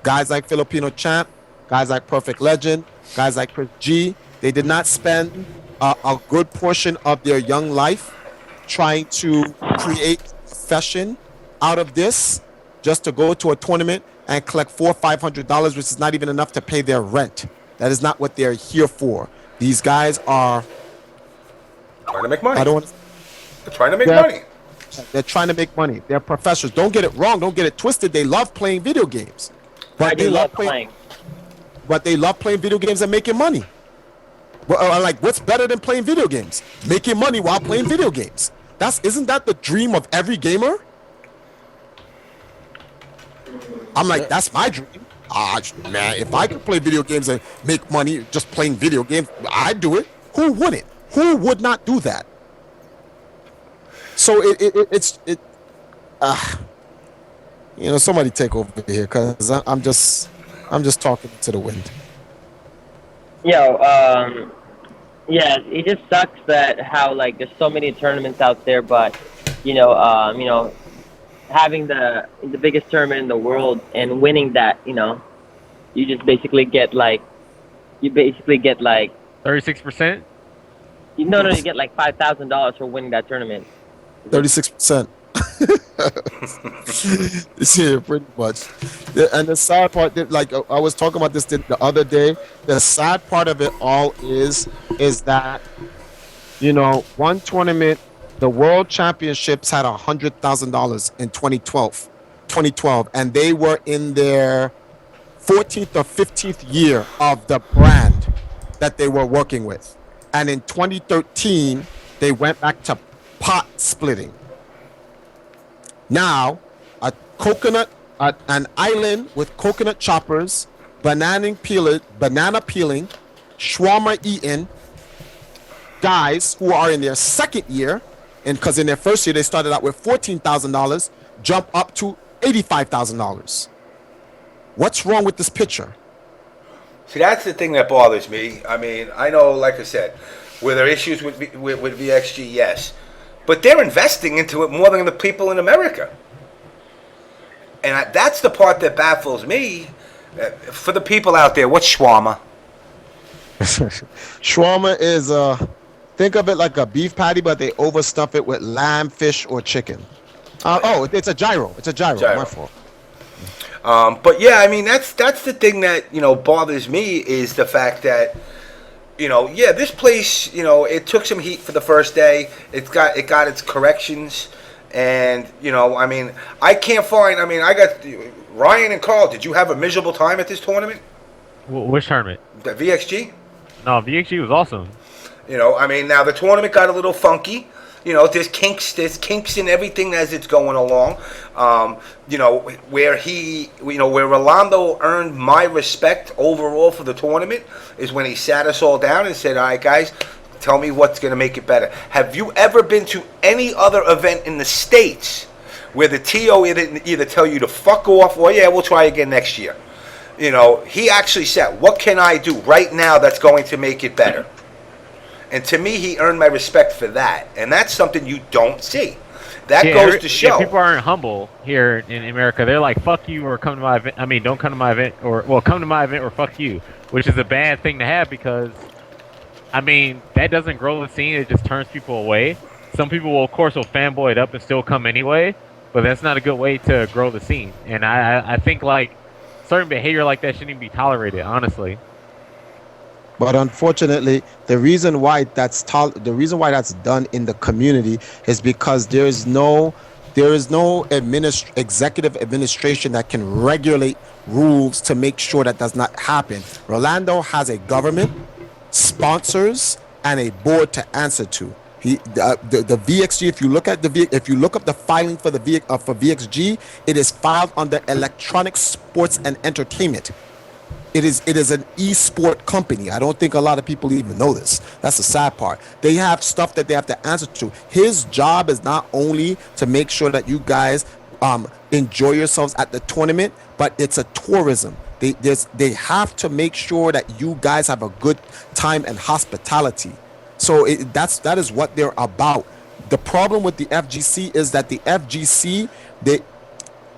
Speaker 4: Guys like Filipino Champ, guys like Perfect Legend, guys like Chris G, they did not spend a good portion of their young life trying to create a profession out of this just to go to a tournament and collect $400 or $500, which is not even enough to pay their rent. That is not what they're here for. These guys are
Speaker 1: trying to make money. They're trying to make money.
Speaker 4: They're trying to make money. They're professionals. Don't get it wrong. Don't get it twisted. They love playing video games.
Speaker 5: But they love playing.
Speaker 4: But they love playing video games and making money. Well, like, what's better than playing video games? Making money while playing video games. Isn't that the dream of every gamer? I'm like, that's my dream. Man, if I could play video games and make money just playing video games, I'd do it. Who wouldn't? Who would not do that? So somebody take over here, because I'm just talking to the wind.
Speaker 5: Yeah, it just sucks that how like there's so many tournaments out there, but having the biggest tournament in the world and winning that, you just basically get like
Speaker 6: 36%.
Speaker 5: No, you get like $5,000 for winning that tournament.
Speaker 4: 36%. Yeah, pretty much. And the sad part, like I was talking about this the other day, the sad part of it all is that, one tournament, the World Championships had $100,000 in 2012, and they were in their 14th or 15th year of the brand that they were working with. And in 2013, they went back to pot splitting. Now, an island with coconut choppers, banana peeling, shawarma eating, guys who are in their second year, and because in their first year they started out with $14,000, jump up to $85,000. What's wrong with this picture?
Speaker 1: See, that's the thing that bothers me. I mean, I know, like I said, were there issues with VXG? Yes. But they're investing into it more than the people in America. And that's the part that baffles me. For the people out there, what's shawarma?
Speaker 4: Shawarma is, think of it like a beef patty, but they overstuff it with lamb, fish, or chicken. It's a gyro. It's a gyro. My fault.
Speaker 1: But yeah, I mean that's the thing that bothers me is the fact that this place it took some heat for the first day. It got its corrections, and I mean I can't find. I mean I got Ryan and Carl. Did you have a miserable time at this tournament?
Speaker 6: Which tournament?
Speaker 1: The VXG.
Speaker 6: No, VXG was awesome.
Speaker 1: I mean now the tournament got a little funky. There's kinks in everything as it's going along. Where Rolando earned my respect overall for the tournament is when he sat us all down and said, all right, guys, tell me what's going to make it better. Have you ever been to any other event in the States where the TO either tell you to fuck off or, yeah, we'll try again next year? He actually said, what can I do right now that's going to make it better? And to me, he earned my respect for that. And that's something you don't see. That goes to show.
Speaker 6: Yeah, people aren't humble here in America. They're like, fuck you or come to my event. I mean, don't come to my event or, well, come to my event or fuck you, which is a bad thing to have because, I mean, that doesn't grow the scene. It just turns people away. Some people will, of course, will fanboy it up and still come anyway, but that's not a good way to grow the scene. And I think, like, certain behavior like that shouldn't even be tolerated, honestly.
Speaker 4: But unfortunately, the reason why that's done in the community is because there is no executive administration that can regulate rules to make sure that does not happen. Rolando has a government, sponsors, and a board to answer to. The VXG. If you look up the filing for the for VXG, it is filed under Electronic Sports and Entertainment. It is an e-sport company. I don't think a lot of people even know this. That's the sad part. They have stuff that they have to answer to. His job is not only to make sure that you guys enjoy yourselves at the tournament, but it's a tourism. They have to make sure that you guys have a good time and hospitality. So that is what they're about. The problem with the FGC is that the FGC,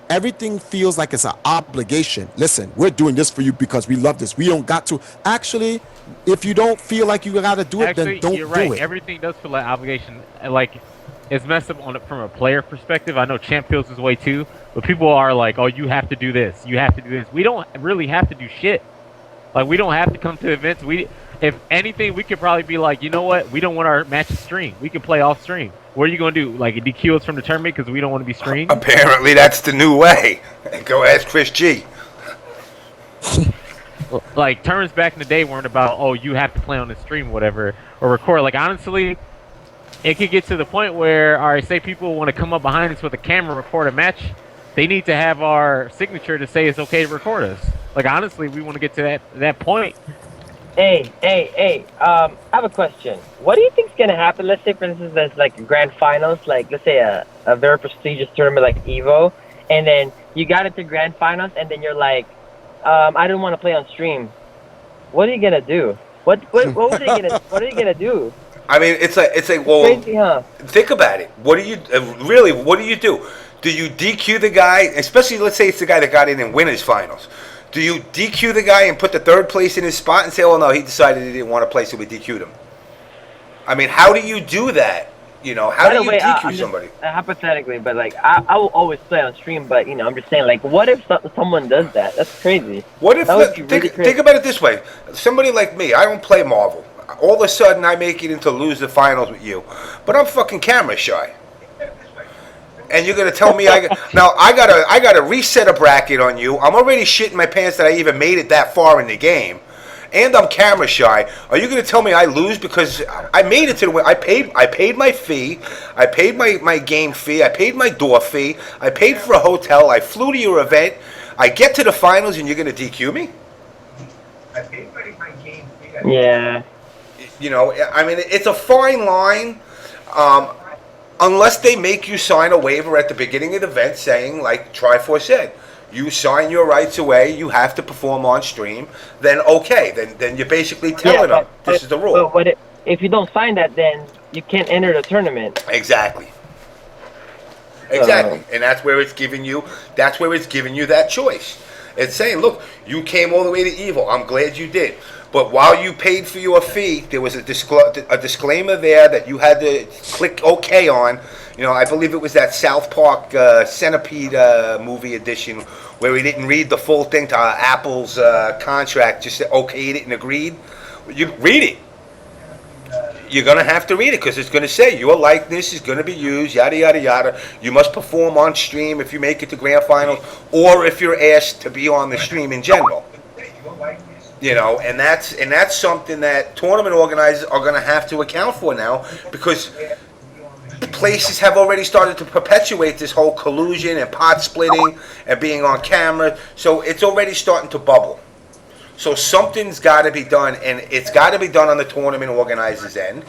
Speaker 4: everything feels like it's an obligation. Listen, we're doing this for you because we love this. We don't got to. Actually, if you don't feel like you got to do it, then don't
Speaker 6: you're right.
Speaker 4: do it.
Speaker 6: Everything does feel like obligation. Like, it's messed up from a player perspective. I know Champ feels this way too, but people are like, oh, you have to do this. You have to do this. We don't really have to do shit. Like, we don't have to come to events. If anything, we could probably be like, you know what? We don't want our matches streamed. We can play off stream. What are you going to do? Like, DQ us from the tournament because we don't want to be streamed?
Speaker 1: Apparently, that's the new way. Go ask Chris G.
Speaker 6: Like, tournaments back in the day weren't about, oh, you have to play on the stream, whatever, or record. Like, honestly, it could get to the point where, all right, say people want to come up behind us with a camera, record a match. They need to have our signature to say it's okay to record us. Like, honestly, we want to get to that point.
Speaker 5: Hey, I have a question. What do you think's gonna happen? Let's say, for instance, there's like a grand finals, like let's say a very prestigious tournament like Evo, and then you got into grand finals, and then you're like, I don't want to play on stream. What are you gonna do? What are you gonna do?
Speaker 1: I mean, it's like well,
Speaker 5: Crazy, huh?
Speaker 1: Think about it. What do you really? What do you do? Do you DQ the guy? Especially, let's say it's the guy that got in winners finals. Do you DQ the guy and put the third place in his spot and say, oh, no, he decided he didn't want to play, so we DQ'd him? I mean, how do you do that? How do you DQ somebody?
Speaker 5: Hypothetically, but like, I will always play on stream, but, I'm just saying, like, what if someone does that? That's crazy.
Speaker 1: What if, think about it this way. Somebody like me, I don't play Marvel. All of a sudden, I make it into lose the finals with you. But I'm fucking camera shy. And you're gonna tell me I gotta reset a bracket on you. I'm already shitting my pants that I even made it that far in the game, and I'm camera shy. Are you gonna tell me I lose because I made it to the win? I paid my fee. I paid my game fee. I paid my door fee. I paid for a hotel. I flew to your event. I get to the finals, and you're gonna DQ me? I paid my game fee.
Speaker 5: Yeah.
Speaker 1: I mean, it's a fine line. Unless they make you sign a waiver at the beginning of the event saying, like Triforce said, you sign your rights away, you have to perform on stream, then okay. Then you're basically telling them this is the rule.
Speaker 5: But if you don't sign that, then you can't enter the tournament.
Speaker 1: Exactly. And that's where it's giving you that choice. It's saying, look, you came all the way to Evo. I'm glad you did. But while you paid for your fee, there was a disclaimer there that you had to click OK on. You know, I believe it was that South Park Centipede movie edition where he didn't read the full thing to Apple's contract, just said, okay, it and agreed. You read it. You're going to have to read it because it's going to say your likeness is going to be used, yada, yada, yada. You must perform on stream if you make it to grand finals or if you're asked to be on the stream in general. You know, and that's something that tournament organizers are going to have to account for now because places have already started to perpetuate this whole collusion and pot splitting and being on camera. So it's already starting to bubble. So something's got to be done, and it's got to be done on the tournament organizer's end.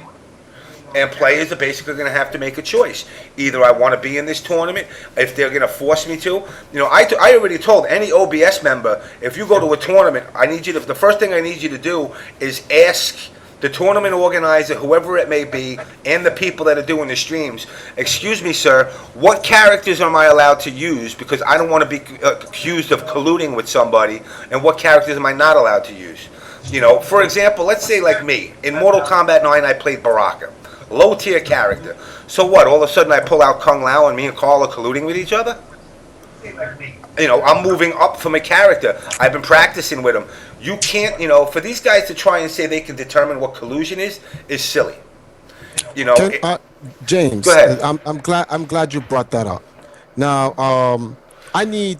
Speaker 1: And players are basically going to have to make a choice. Either I want to be in this tournament, if they're going to force me to. You know, I already told any OBS member, if you go to a tournament, the first thing I need you to do is ask the tournament organizer, whoever it may be, and the people that are doing the streams, excuse me, sir, what characters am I allowed to use? Because I don't want to be accused of colluding with somebody, and what characters am I not allowed to use? You know, for example, let's say like me, in Mortal Kombat 9 I played Baraka, low tier character. So what, all of a sudden I pull out Kung Lao and me and Carl are colluding with each other? You know, I'm moving up from a character. I've been practicing with him. You can't, you know, for these guys to try and say they can determine what collusion is silly. You know,
Speaker 4: James,
Speaker 1: go ahead.
Speaker 4: I'm glad you brought that up. Now, I need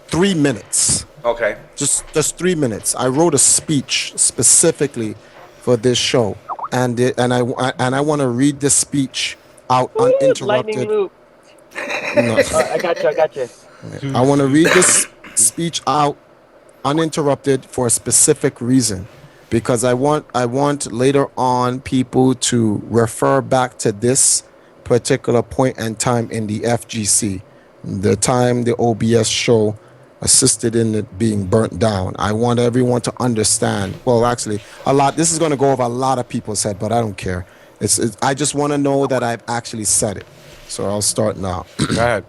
Speaker 4: 3 minutes.
Speaker 1: Okay.
Speaker 4: Just 3 minutes. I wrote a speech specifically for this show, and I want to read this speech out uninterrupted.
Speaker 5: Lightning loop.
Speaker 4: No.
Speaker 5: I got you.
Speaker 4: I want to read this speech out uninterrupted for a specific reason, because I want later on people to refer back to this particular point in time in the FGC, the time the OBS show assisted in it being burnt down. I want everyone to understand. Well, actually, this is going to go over a lot of people's head, but I don't care. I just want to know that I've actually said it. So I'll start now.
Speaker 2: Go ahead.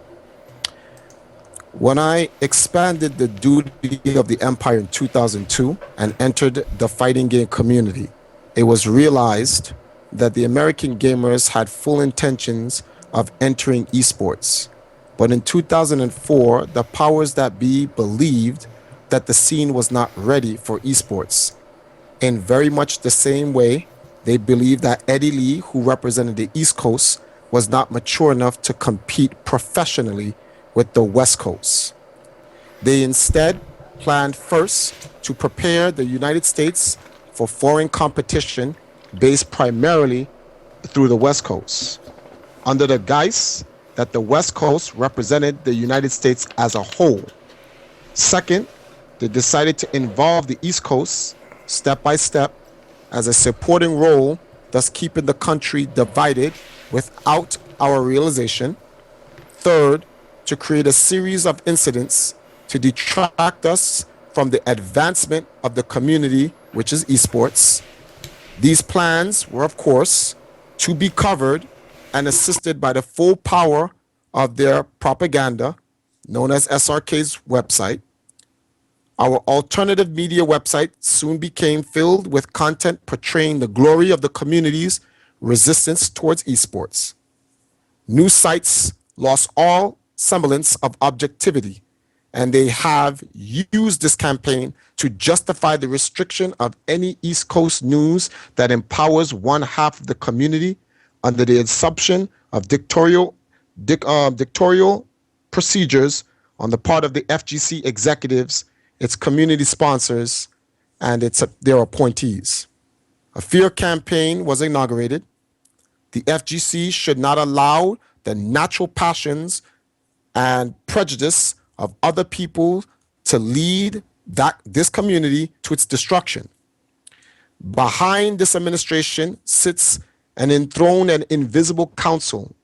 Speaker 4: When I expanded the duty of the Empire in 2002 and entered the fighting game community, it was realized that the American gamers had full intentions of entering esports. But in 2004, the powers that be believed that the scene was not ready for esports. In very much the same way, they believed that Eddie Lee, who represented the East Coast, was not mature enough to compete professionally with the West Coast. They instead planned first to prepare the United States for foreign competition based primarily through the West Coast, under the guise that the West Coast represented the United States as a whole. Second, they decided to involve the East Coast step by step as a supporting role, thus keeping the country divided without our realization. Third, to create a series of incidents to detract us from the advancement of the community, which is esports. These plans were, of course, to be covered and assisted by the full power of their propaganda, known as SRK's website. Our alternative media website soon became filled with content portraying the glory of the community's resistance towards esports. News sites lost all semblance of objectivity, and they have used this campaign to justify the restriction of any East Coast news that empowers one half of the community under the assumption of dictatorial procedures on the part of the FGC executives, its community sponsors, and their appointees. A fear campaign was inaugurated. The FGC should not allow the natural passions and prejudice of other people to lead this community to its destruction. Behind this administration sits an enthroned and invisible council,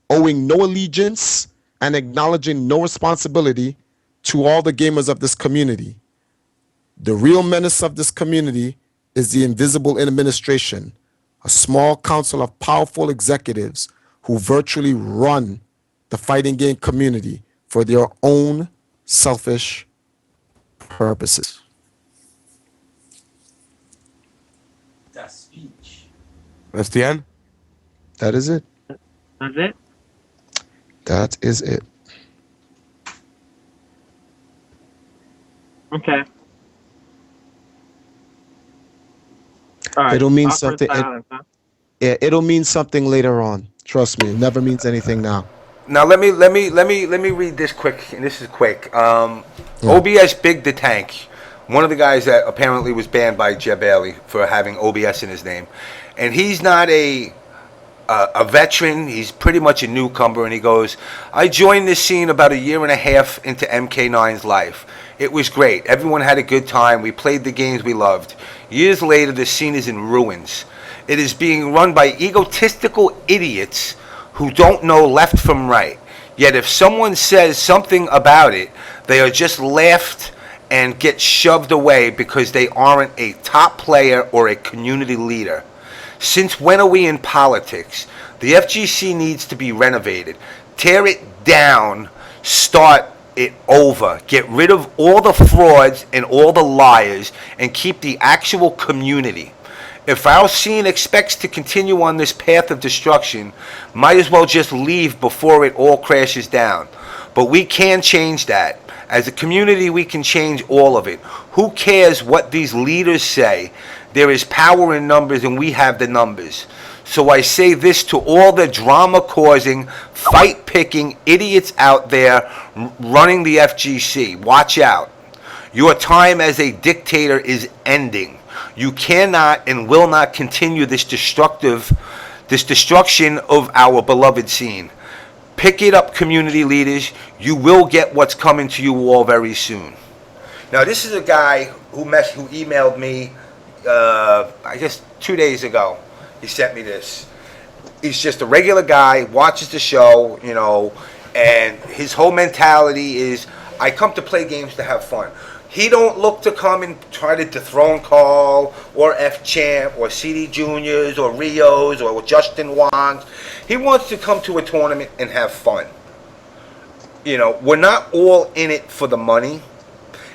Speaker 4: owing no allegiance and acknowledging no responsibility to all the gamers of this community. The real menace of this community is the invisible administration, a small council of powerful executives who virtually run the fighting game community for their own selfish purposes.
Speaker 2: That's the end?
Speaker 4: That is it.
Speaker 5: That's it?
Speaker 4: That is it.
Speaker 5: Okay. All right.
Speaker 4: It'll mean
Speaker 5: Awkward
Speaker 4: something.
Speaker 5: silence, huh?
Speaker 4: Yeah, it'll mean something later on. Trust me, it never means anything now.
Speaker 1: Now let me read this quick, and this is quick.
Speaker 4: Yeah.
Speaker 1: OBS Big the Tank, one of the guys that apparently was banned by Jeb Bailey for having OBS in his name, and he's not a veteran. He's pretty much a newcomer, and he goes, I joined this scene about a year and a half into MK9's life. It was great. Everyone had a good time. We played the games we loved. Years later, the scene is in ruins. It is being run by egotistical idiots who don't know left from right. Yet if someone says something about it, they are just laughed and get shoved away because they aren't a top player or a community leader. Since when are we in politics? The FGC needs to be renovated. Tear it down, start it over. Get rid of all the frauds and all the liars and keep the actual community. If our scene expects to continue on this path of destruction, might as well just leave before it all crashes down. But we can change that. As a community, we can change all of it. Who cares what these leaders say? There is power in numbers, and we have the numbers. So I say this to all the drama-causing, fight-picking idiots out there running the FGC. Watch out. Your time as a dictator is ending. You cannot and will not continue this destruction of our beloved scene. Pick it up, community leaders. You will get what's coming to you all very soon. Now, this is a guy who emailed me, I guess 2 days ago. He sent me this. He's just a regular guy, watches the show, and his whole mentality is, I come to play games to have fun. He don't look to come and try to dethrone Carl or F-Champ or CD Juniors or Rios or Justin Wong. He wants to come to a tournament and have fun. We're not all in it for the money.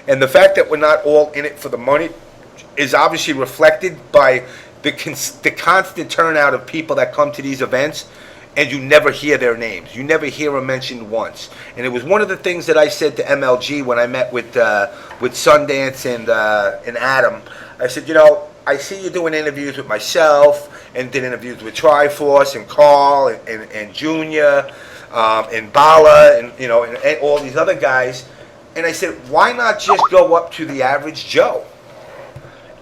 Speaker 1: And the fact that we're not all in it for the money is obviously reflected by the constant turnout of people that come to these events, and you never hear their names. You never hear them mentioned once. And it was one of the things that I said to MLG when I met with Sundance and Adam. I said, I see you doing interviews with myself and did interviews with Triforce and Carl and Junior and Bala and all these other guys. And I said, why not just go up to the average Joe?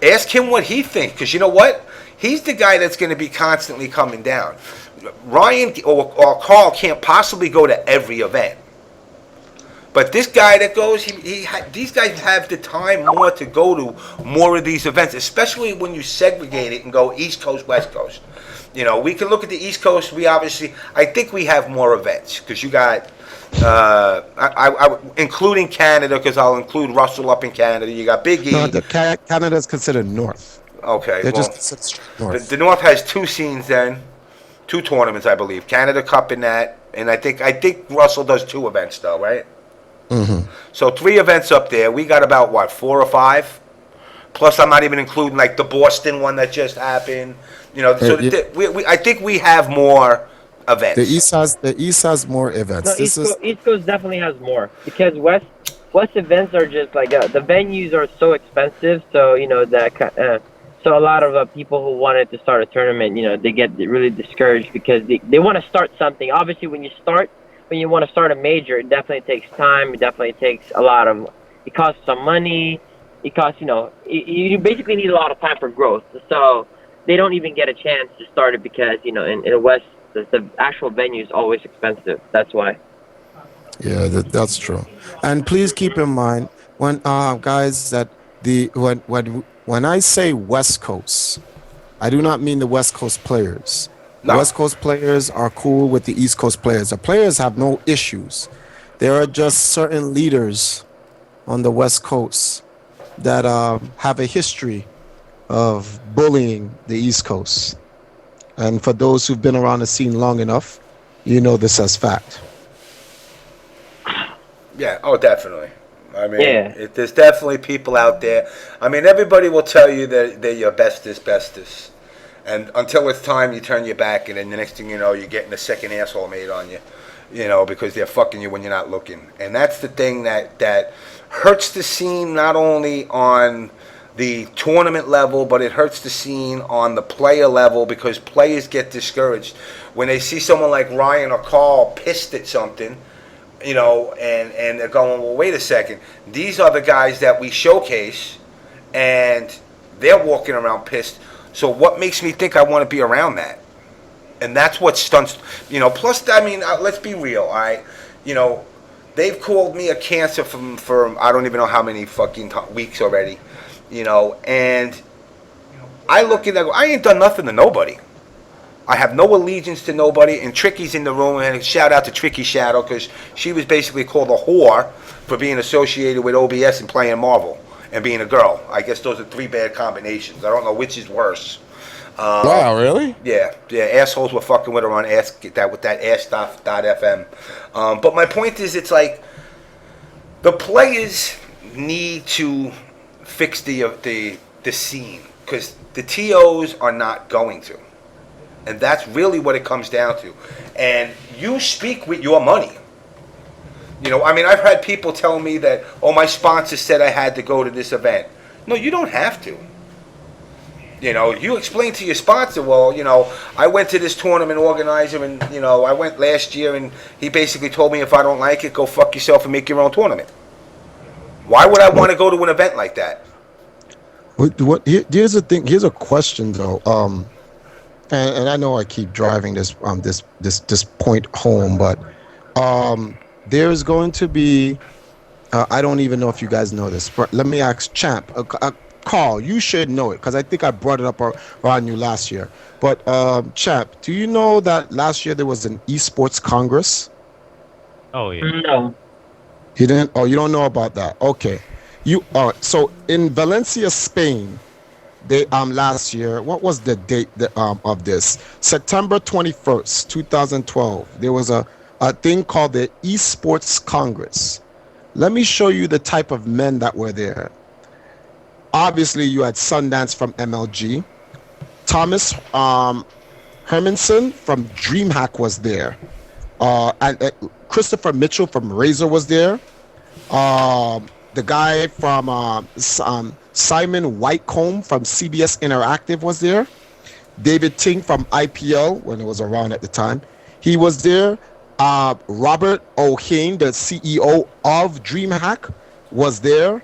Speaker 1: Ask him what he thinks, because you know what? He's the guy that's going to be constantly coming down. Ryan or Carl can't possibly go to every event. But this guy that goes, these guys have the time more to go to more of these events, especially when you segregate it and go East Coast, West Coast. We can look at the East Coast. I think we have more events because you got, including Canada, because I'll include Russell up in Canada. You got Big E.
Speaker 4: No, Canada's considered North.
Speaker 1: Okay,
Speaker 4: They're
Speaker 1: well,
Speaker 4: just considered North.
Speaker 1: the North has two scenes then, two tournaments, I believe. Canada Cup in that, and I think Russell does two events though, right?
Speaker 4: Mm-hmm.
Speaker 1: So 3 events up there. We got about what, 4 or 5? Plus, I'm not even including like the Boston one that just happened. So I think we have more events.
Speaker 4: The East has more events.
Speaker 5: No, East Coast definitely has more because West events are just like the venues are so expensive. So so a lot of people who wanted to start a tournament, they get really discouraged because they want to start something. Obviously, when you want to start a major, it definitely takes time. It definitely takes it costs some money. It costs, you basically need a lot of time for growth. So they don't even get a chance to start it because, in the West, the actual venue is always expensive. That's why.
Speaker 4: Yeah, that's true. And please keep in mind when guys that when I say West Coast, I do not mean the West Coast players. The
Speaker 1: No.
Speaker 4: West Coast players are cool with the East Coast players. The players have no issues. There are just certain leaders on the West Coast that have a history of bullying the East Coast. And for those who've been around the scene long enough, this as fact.
Speaker 1: Yeah, oh, definitely.
Speaker 5: Yeah.
Speaker 1: There's definitely people out there. Everybody will tell you that they're your bestest. And until it's time, you turn your back, and then the next thing you know, you're getting a second asshole made on you, because they're fucking you when you're not looking. And that's the thing that hurts the scene, not only on the tournament level, but it hurts the scene on the player level, because players get discouraged when they see someone like Ryan or Carl pissed at something, and they're going, well, wait a second, these are the guys that we showcase, and they're walking around pissed. So what makes me think I want to be around that? And that's what stunts, plus, I mean, let's be real, all right? They've called me a cancer for I don't even know how many fucking weeks already, and I look at that, I ain't done nothing to nobody. I have no allegiance to nobody, and Tricky's in the room, and shout out to Tricky Shadow, because she was basically called a whore for being associated with OBS and playing Marvel and being a girl. I guess those are 3 bad combinations. I don't know which is worse.
Speaker 2: Wow, really?
Speaker 1: Yeah, assholes were fucking with her on with that ass.fm. But my point is, it's like the players need to fix the scene, because the TOs are not going to. And that's really what it comes down to. And you speak with your money. I've had people tell me that, my sponsor said I had to go to this event. No, you don't have to. You explain to your sponsor, well, I went to this tournament organizer, and, I went last year, and he basically told me if I don't like it, go fuck yourself and make your own tournament. Why would I want to go to an event like that?
Speaker 4: Here's the thing. Here's a question, though. And I know I keep driving this point home, but there's going to be I don't even know if you guys know this, but let me ask Champ. Carl, you should know it, because I think I brought it up around you last year. But Champ, do you know that last year there was an esports congress?
Speaker 6: Oh yeah.
Speaker 5: No.
Speaker 4: You didn't? Oh, you don't know about that? Okay. So in Valencia, Spain, they last year, what was the date of this? September 21st, 2012. There was a thing called the Esports Congress. Let me show you the type of men that were there. Obviously, you had Sundance from MLG. Thomas Hermanson from DreamHack was there. And Christopher Mitchell from Razer was there. The guy from Simon Whitecomb from CBS Interactive was there. David Ting from IPL, when it was around at the time, he was there. Robert O'Hain, the CEO of DreamHack, was there.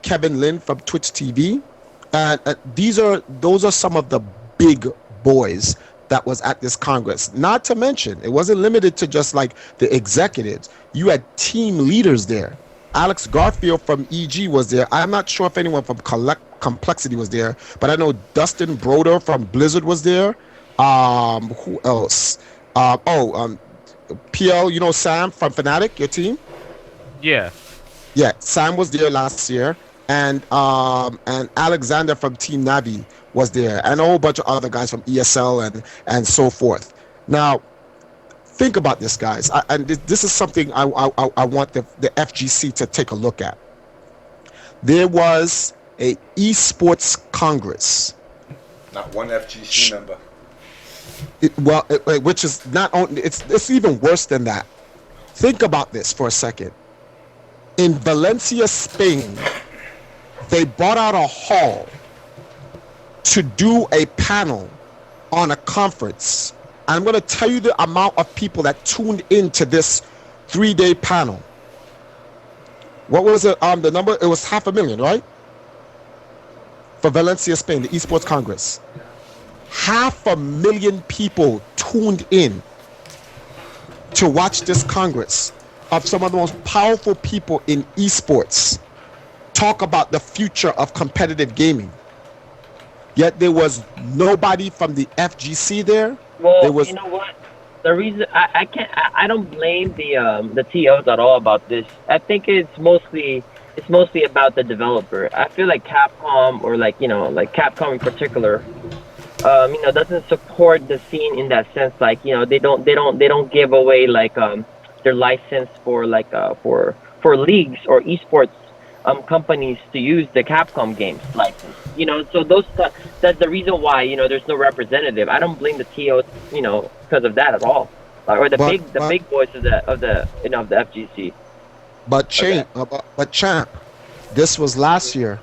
Speaker 4: Kevin Lin from Twitch TV. And those are some of the big boys that was at this Congress. Not to mention, it wasn't limited to just like the executives. You had team leaders there. Alex Garfield from EG was there. I'm not sure if anyone from Complexity was there, but I know Dustin Broder from Blizzard was there. Who else? PL, Sam from Fanatiq, your team?
Speaker 6: Yeah.
Speaker 4: Yeah, Sam was there last year, and Alexander from Team Navi was there, and a whole bunch of other guys from ESL and so forth. Now, think about this, guys. This is something I want the FGC to take a look at. There was a esports congress.
Speaker 1: Not one FGC member.
Speaker 4: Which is not only, it's even worse than that. Think about this for a second. In Valencia, Spain, they bought out a hall to do a panel on a conference. I'm going to tell you the amount of people that tuned into this 3-day panel. What was it? The number? It was 500,000, right? For Valencia, Spain, the Esports Congress. 500,000 people tuned in to watch this Congress of some of the most powerful people in esports talk about the future of competitive gaming. Yet there was nobody from the FGC there.
Speaker 5: Well,
Speaker 4: there was,
Speaker 5: you know what? The reason I don't blame the TOs at all about this. I think it's mostly about the developer. I feel like Capcom, or like Capcom in particular, doesn't support the scene in that sense. Like, they don't give away like their license for like for leagues or esports companies to use the Capcom games license. You know, so that's the reason why there's no representative. I don't blame the TOs, because of that at all, or the big boys of the FGC.
Speaker 4: But champ, this was last year.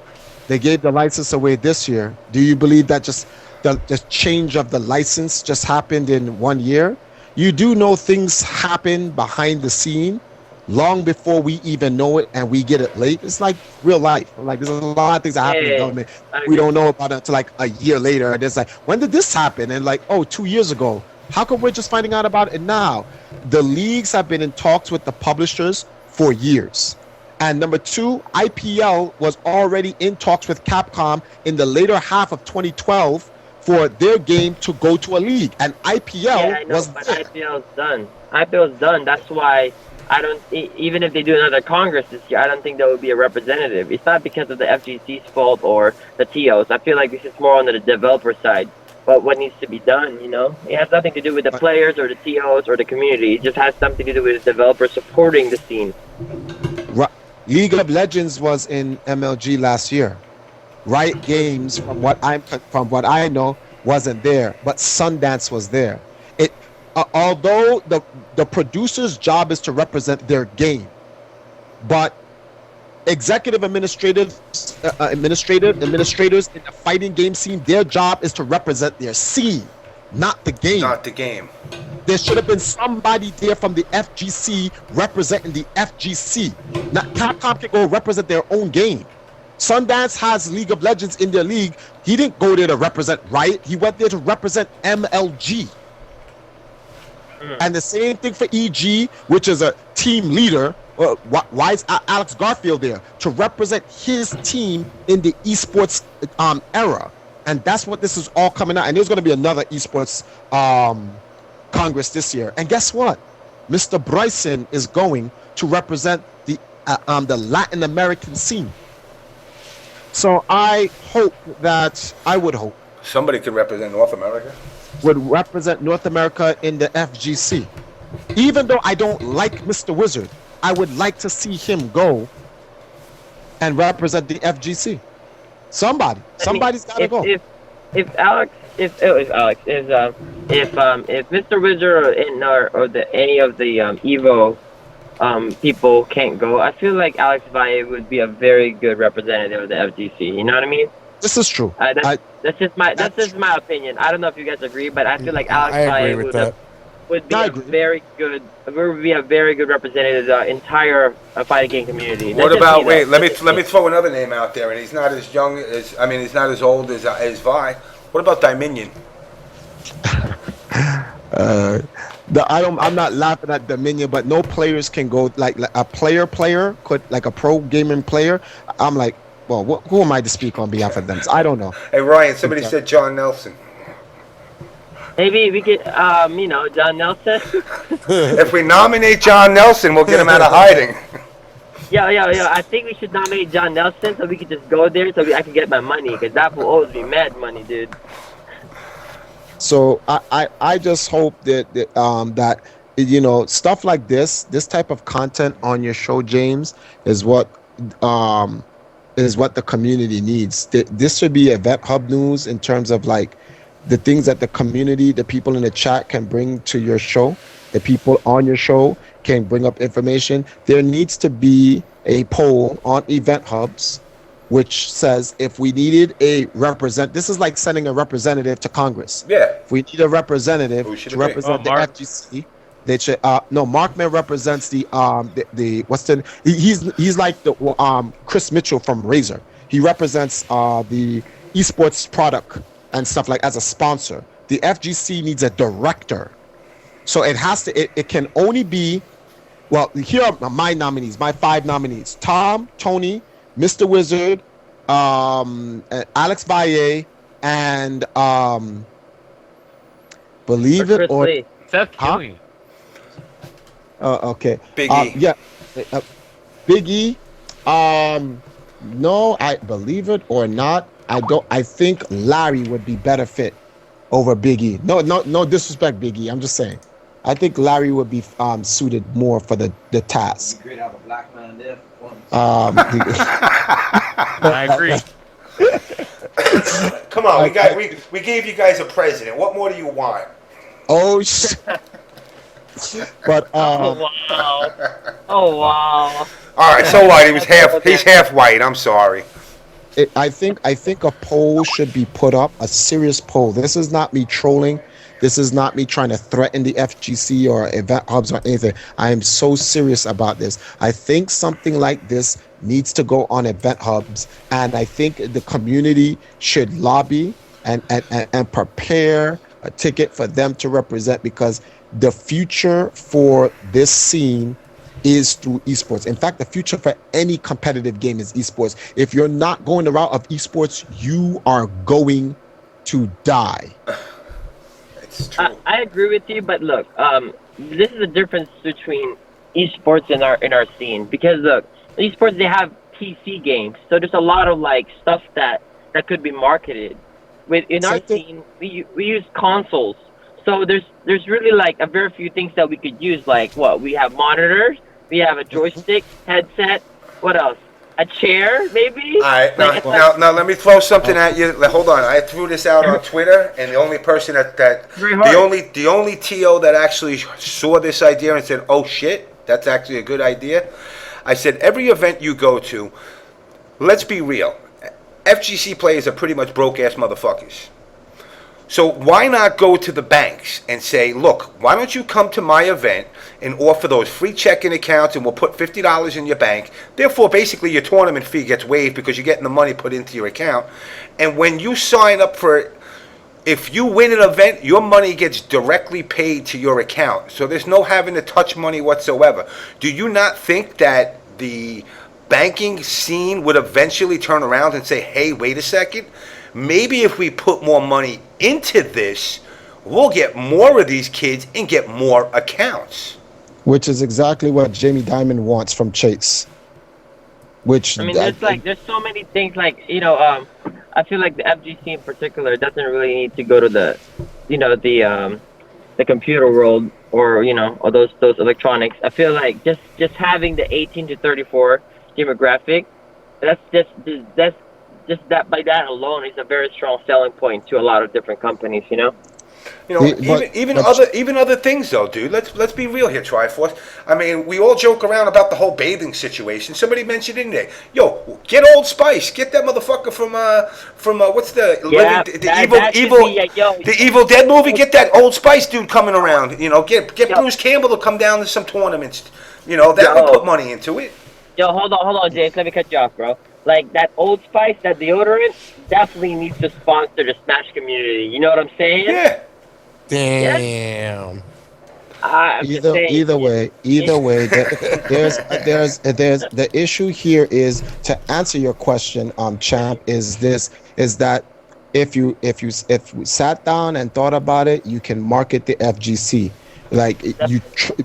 Speaker 4: They gave the license away this year. Do you believe that just the change of the license just happened in 1 year? You do know things happen behind the scene long before we even know it, and we get it late. It's like real life. Like there's a lot of things that happen in government. We don't know about it until like a year later. And it's like, when did this happen? And like, 2 years ago. How come we're just finding out about it now? The leagues have been in talks with the publishers for years. And number two, IPL was already in talks with Capcom in the later half of 2012 for their game to go to a league. And IPL
Speaker 5: IPL's done. IPL's done. That's why I don't. Even if they do another Congress this year, I don't think there will be a representative. It's not because of the FGC's fault or the TOs. I feel like this is more on the developer side. But what needs to be done, it has nothing to do with the players or the TOs or the community. It just has something to do with the developers supporting the scene.
Speaker 4: League of Legends was in MLG last year. Riot Games, from what I know, wasn't there, but Sundance was there. Although the producer's job is to represent their game, but executive administrators in the fighting game scene, their job is to represent their scene, not the game.
Speaker 1: Not the game.
Speaker 4: There should have been somebody there from the FGC representing the FGC. Now, Capcom can go represent their own game. Sundance has League of Legends in their league. He didn't go there to represent Riot. He went there to represent MLG. And the same thing for EG, which is a team leader. Why is Alex Garfield there? To represent his team in the esports era. And that's what this is all coming out. And there's going to be another esports Congress this year. And guess what? Mr. Brison is going to represent the Latin American scene. So I would hope
Speaker 1: somebody could represent North America.
Speaker 4: Would represent North America in the FGC. Even though I don't like Mr. Wizard, I would like to see him go and represent the FGC. Somebody's got to go.
Speaker 5: If Mr. Wizard or any of the Evo people can't go, I feel like Alex Valle would be a very good representative of the FGC. You know what I mean?
Speaker 4: This is true.
Speaker 5: That's just my opinion. I don't know if you guys agree, but I feel like Alex Valle would be a very good representative of the entire fighting game community.
Speaker 1: What about let me throw another name out there, and he's not as young as he's not as old as Vi. What about Dominion?
Speaker 4: I'm not laughing at Dominion, but no players can go like a player could, like a pro gaming player. I'm like, well, who am I to speak on behalf of them? I don't know.
Speaker 1: Hey Ryan, somebody said John Nelson.
Speaker 5: Maybe we get, John Nelson.
Speaker 1: If we nominate John Nelson, we'll get him out of hiding.
Speaker 5: Yeah. I think we should nominate John Nelson so we could just go there so I can get my money, because that will always be mad money, dude.
Speaker 4: So I just hope that stuff like this type of content on your show, James, is what the community needs. This should be Event Hub news in terms of like the things that the community, the people in the chat can bring to your show. The people on your show can bring up information. There needs to be a poll on Event Hubs which says if we needed this is like sending a representative to Congress.
Speaker 1: Yeah.
Speaker 4: If we need a representative to represent the FGC, they should. No, Markman represents he's like the Chris Mitchell from Razer. He represents the esports product and stuff like as a sponsor. The FGC needs a director, so it has to. It can only be. Well, here are my nominees, my 5 nominees: Tom, Tony, Mr. Wizard, Alex Valle, and believe it or
Speaker 6: Seth Killian.
Speaker 4: Okay.
Speaker 1: Big E.
Speaker 4: Yeah. Big E. No, I believe it or not, I think Larry would be better fit over Big E. No disrespect, Big E. I'm just saying. I think Larry would be suited more for the task.
Speaker 5: Great to have a black man there.
Speaker 6: I agree.
Speaker 1: Come on, we gave you guys a president. What more do you want?
Speaker 4: Oh, but
Speaker 5: Oh wow! Oh wow!
Speaker 1: All right, so what? He's half white. I'm sorry.
Speaker 4: I think a poll should be put up, a serious poll. This is not me trolling. This is not me trying to threaten the FGC or event hubs or anything. I am so serious about this. I think something like this needs to go on event hubs, and I think the community should lobby and prepare a ticket for them to represent, because the future for this scene is through esports. In fact, the future for any competitive game is esports. If you're not going the route of esports, you are going to die.
Speaker 1: It's true.
Speaker 5: I agree with you, but look, this is the difference between esports and our scene, because look, esports, they have PC games, so there's a lot of like stuff that could be marketed. In our scene, we use consoles, so there's really like a very few things that we could use. Like what, we have monitors, we have a joystick, headset. What else? A chair, maybe.
Speaker 1: All right, now let me throw something at you. Hold on, I threw this out on Twitter, and the only person the only TO that actually saw this idea and said, "Oh shit, that's actually a good idea." I said, every event you go to, let's be real, FGC players are pretty much broke ass motherfuckers. So why not go to the banks and say, look, why don't you come to my event and offer those free checking accounts, and we'll put $50 in your bank. Therefore, basically, your tournament fee gets waived because you're getting the money put into your account. And when you sign up for, if you win an event, your money gets directly paid to your account. So there's no having to touch money whatsoever. Do you not think that the banking scene would eventually turn around and say, hey, wait a second, maybe if we put more money into this, we'll get more of these kids and get more accounts?
Speaker 4: Which is exactly what Jamie Dimon wants from Chase. Which,
Speaker 5: I mean, there's so many things, like, I feel like the FGC in particular doesn't really need to go to the computer world, or or those electronics. I feel like just having the 18 to 34 demographic, that's that, by that alone, is a very strong selling point to a lot of different companies.
Speaker 1: Even other things though, dude. Let's be real here, Triforce. I mean, we all joke around about the whole bathing situation. Somebody mentioned in there, yo, get Old Spice, get that motherfucker from what's the Evil Dead movie? Get that Old Spice dude coming around. Get Bruce Campbell to come down to some tournaments. That would put money into it.
Speaker 5: Yo, hold on, James. Let me cut you off, bro. Like, that Old Spice, that deodorant, definitely needs to sponsor the Smash community. You know what I'm saying?
Speaker 1: Yeah.
Speaker 2: Damn.
Speaker 4: Either way, there's the issue here is, to answer your question, champ, is that if you sat down and thought about it, you can market the FGC. Like,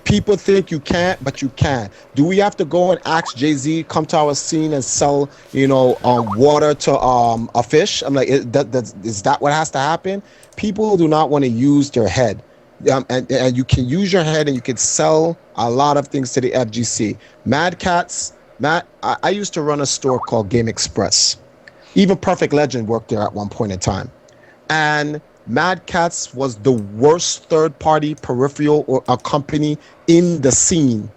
Speaker 4: people think you can't, but you can. Do we have to go and ask Jay-Z come to our scene and sell, water to a fish? I'm like, is that what has to happen? People do not want to use their head, and you can use your head and you can sell a lot of things to the FGC. I used to run a store called Game Express. Even Perfect Legend worked there at one point in time, and Mad Catz was the worst third-party peripheral or a company in the scene,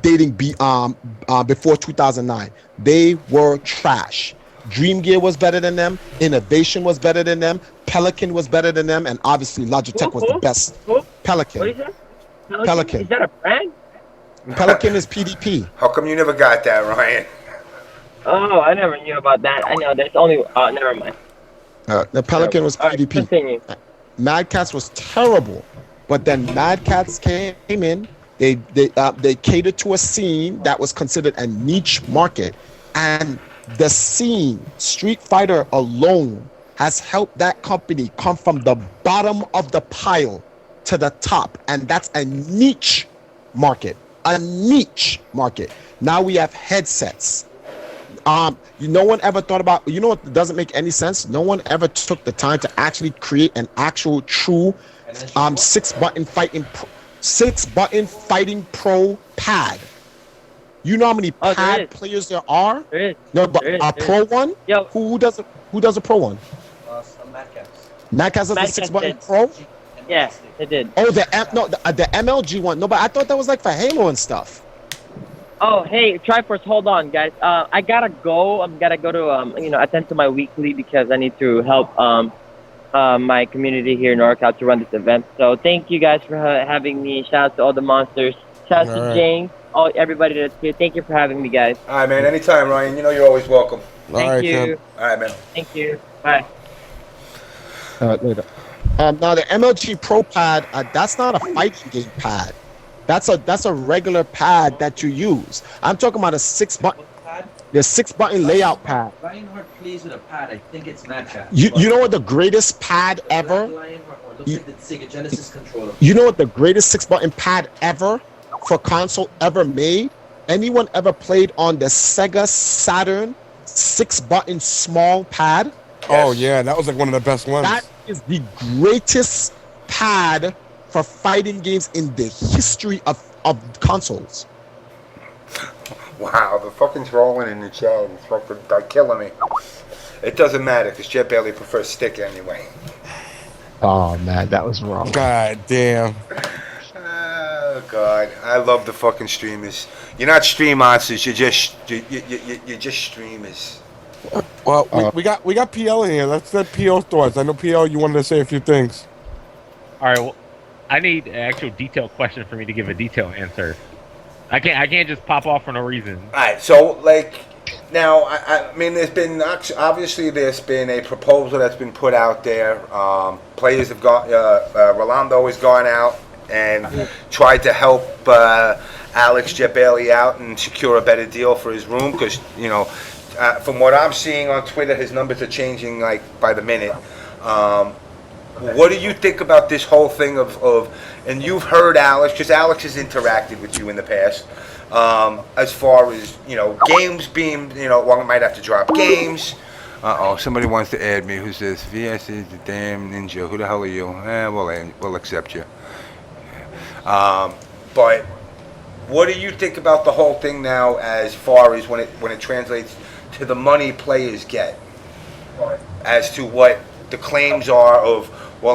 Speaker 4: dating before 2009. They were trash. Dream Gear was better than them. Innovation was better than them. Pelican was better than them, and obviously Logitech was the best. Pelican.
Speaker 5: What is that?
Speaker 4: Pelican.
Speaker 5: Is that a brand?
Speaker 4: Pelican is PDP.
Speaker 1: How come you never got that, Ryan?
Speaker 5: Oh, I never knew about that. I know there's only. Never mind.
Speaker 4: The Pelican was PDP.
Speaker 5: Continue.
Speaker 4: Mad Catz was terrible, but then Mad Catz came in. They catered to a scene that was considered a niche market, and the scene, Street Fighter alone, has helped that company come from the bottom of the pile to the top, and that's a niche market. A niche market. Now we have headsets. No one ever thought about, what doesn't make any sense? No one ever took the time to actually create an actual true Six button fighting pro pad. You know how many pad players there are?
Speaker 5: There is.
Speaker 4: No, but a pro one?
Speaker 5: Yo.
Speaker 4: Who does a pro one? Madcast does a 6 button pro?
Speaker 5: Yeah, it did.
Speaker 4: Oh, the MLG one. No, but I thought that was like for Halo and stuff.
Speaker 5: Oh, hey, Triforce, hold on, guys. I gotta go. I'm gotta go to attend to my weekly because I need to help my community here in NorCal to run this event. So thank you guys for having me. Shout out to all the monsters. Shout out to James, everybody that's here. Thank you for having me, guys.
Speaker 1: All right, man. Anytime, Ryan. You know you're always welcome.
Speaker 5: Thank you.
Speaker 1: All right, man.
Speaker 5: Thank you. Bye.
Speaker 4: Later. Now the MLG Pro pad, that's not a fighting game pad. That's a regular pad that you use. I'm talking about a 6 button. The 6 button layout pad.
Speaker 7: Lionheart plays with a pad. I think it's Madcap.
Speaker 4: You know what the greatest pad ever?
Speaker 7: Looks like the Sega Genesis controller.
Speaker 4: You know what the greatest 6 button pad ever for console ever made? Anyone ever played on the Sega Saturn 6 button small pad?
Speaker 2: Oh yeah, that was like one of the best ones.
Speaker 4: That is the greatest pad for fighting games in the history of consoles.
Speaker 1: Wow, the fucking trolling in the chat is fucking killing me. It doesn't matter because Jet Bailey prefers stick anyway.
Speaker 4: Oh man, that was wrong.
Speaker 2: God damn.
Speaker 1: Oh god, I love the fucking streamers. You're not stream monsters. You're just streamers.
Speaker 2: Well, we got PL in here. Let's let PL thoughts. I know PL, you wanted to say a few things.
Speaker 6: All right. Well, I need an actual detailed question for me to give a detailed answer. I can't just pop off for no reason.
Speaker 1: All right. So like now, I mean, there's been a proposal that's been put out there. Players have gone. Rolando has gone out and tried to help Alex Jet Bailey out and secure a better deal for his room because from what I'm seeing on Twitter, his numbers are changing like by the minute. What do you think about this whole thing of and you've heard Alex, because Alex has interacted with you in the past, as far as, games being, one might have to drop games. Somebody wants to add me. Who's this? VS is the damn ninja. Who the hell are you? We'll accept you. But what do you think about the whole thing now as far as when it translates to the money players get, as to what the claims are of, well,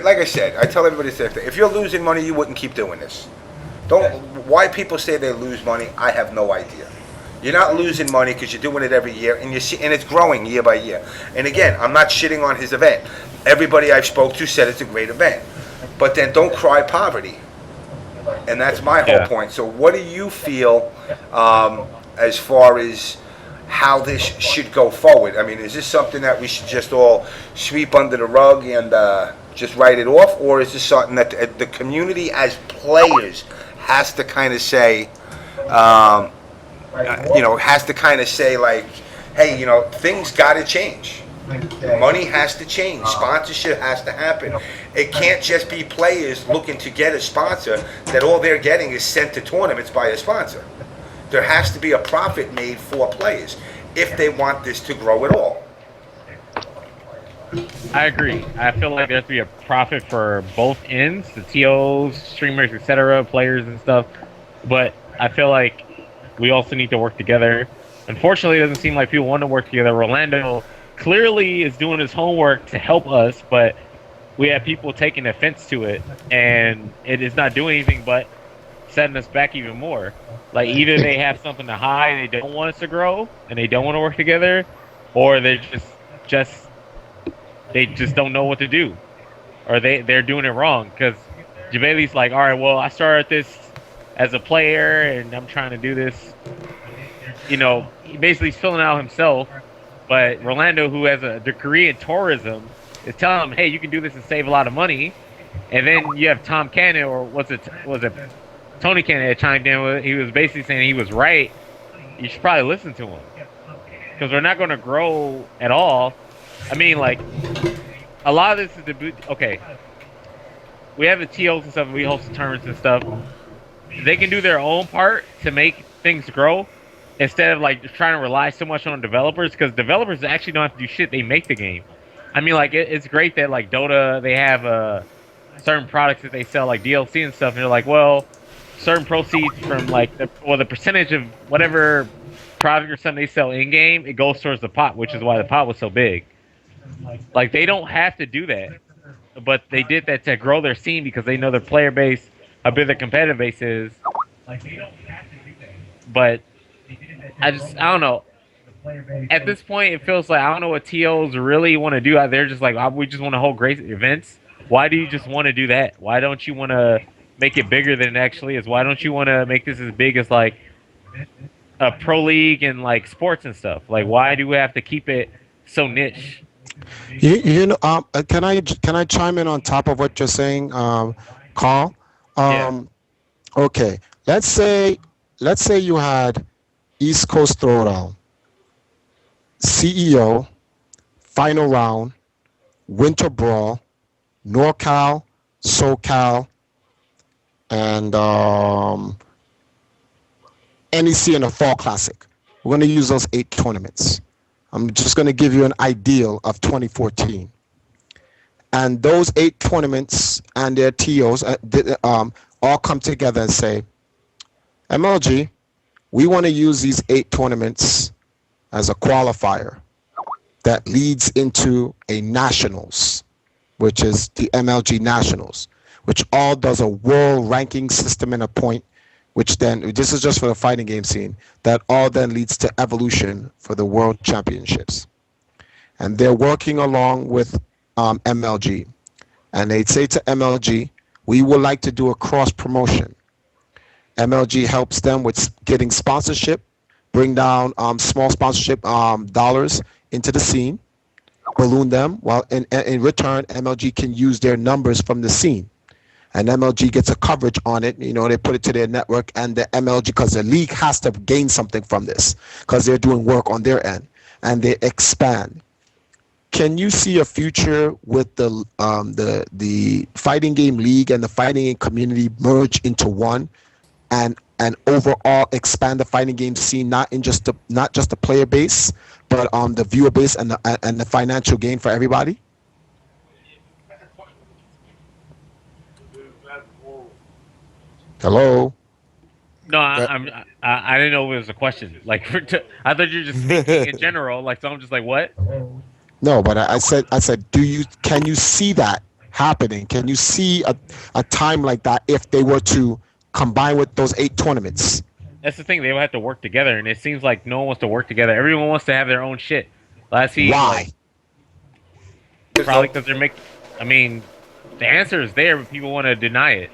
Speaker 1: like I said, I tell everybody the same thing. If you're losing money, you wouldn't keep doing this. Why people say they lose money, I have no idea. You're not losing money because you're doing it every year, and it's growing year by year. And again, I'm not shitting on his event. Everybody I've spoke to said it's a great event. But then don't cry poverty. And that's my whole point. So what do you feel as far as how this should go forward? I mean, is this something that we should just all sweep under the rug and just write it off? Or is this something that the community as players has to kind of say, has to kind of say like, hey, things got to change. Money has to change. Sponsorship has to happen. It can't just be players looking to get a sponsor that all they're getting is sent to tournaments by a sponsor. There has to be a profit made for players if they want this to grow at all.
Speaker 6: I agree. I feel like there has to be a profit for both ends, the TOs, streamers, etc., players and stuff. But I feel like we also need to work together. Unfortunately, it doesn't seem like people want to work together. Rolando clearly is doing his homework to help us, but we have people taking offense to it, and it is not doing anything but setting us back even more. Like, either they have something to hide and they don't want us to grow and they don't want to work together, or they just don't know what to do, or they're doing it wrong. Because Jabali's like, all right, well, I started this as a player and I'm trying to do this. He basically is filling out himself. But Rolando, who has a degree in tourism, is telling him, hey, you can do this and save a lot of money. And then you have Tom Cannon, or was it Tony Cannon that chimed in? He was basically saying he was right. You should probably listen to him, because we're not going to grow at all. I mean, like, a lot of this is okay. We have the TOs and stuff, and we host the tournaments and stuff. They can do their own part to make things grow, instead of like trying to rely so much on developers, because developers actually don't have to do shit. They make the game. I mean, like, it's great that like Dota, they have certain products that they sell, like DLC and stuff, and they're like, well, certain proceeds from like the percentage of whatever product or something they sell in game, it goes towards the pot, which is why the pot was so big. Like they don't have to do that, but they did that to grow their scene because they know their player base, how big their competitive base is. Like they don't have to do that. But I don't know. At this point, it feels like I don't know what TOs really want to do out there. Just like we just want to hold great events. Why do you just want to do that? Why don't you want to make it bigger than it actually is? Why don't you want to make this as big as like a pro league and like sports and stuff? Like, why do we have to keep it so niche?
Speaker 4: You know, can I chime in on top of what you're saying, Carl? Okay, let's say you had East Coast Throwdown, CEO, Final Round, Winter Brawl, NorCal, SoCal, and NEC in the Fall Classic. We're going to use those 8 tournaments. I'm just going to give you an ideal of 2014. And those 8 tournaments and their TOs all come together and say, MLG, we want to use these 8 tournaments as a qualifier that leads into a nationals, which is the MLG Nationals, which all does a world ranking system and a point, which then, this is just for the fighting game scene, that all then leads to evolution for the world championships. And they're working along with MLG. And they'd say to MLG, we would like to do a cross promotion. MLG helps them with getting sponsorship, bring down small sponsorship dollars into the scene, balloon them, while in return, MLG can use their numbers from the scene. And MLG gets a coverage on it. You know, they put it to their network, and the MLG, because the league has to gain something from this, because they're doing work on their end, and they expand. Can you see a future with the fighting game league and the fighting game community merge into one, and overall expand the fighting game scene, not just the player base, but the viewer base and the financial gain for everybody? Hello.
Speaker 6: No, I didn't know it was a question. Like, I thought you were just speaking in general. Like, so I'm just like, what?
Speaker 4: No, but I said, can you see that happening? Can you see a time like that if they were to combine with those 8 tournaments?
Speaker 6: That's the thing. They would have to work together, and it seems like no one wants to work together. Everyone wants to have their own shit.
Speaker 4: Why?
Speaker 6: Probably because they're making. I mean, the answer is there, but people want to deny it.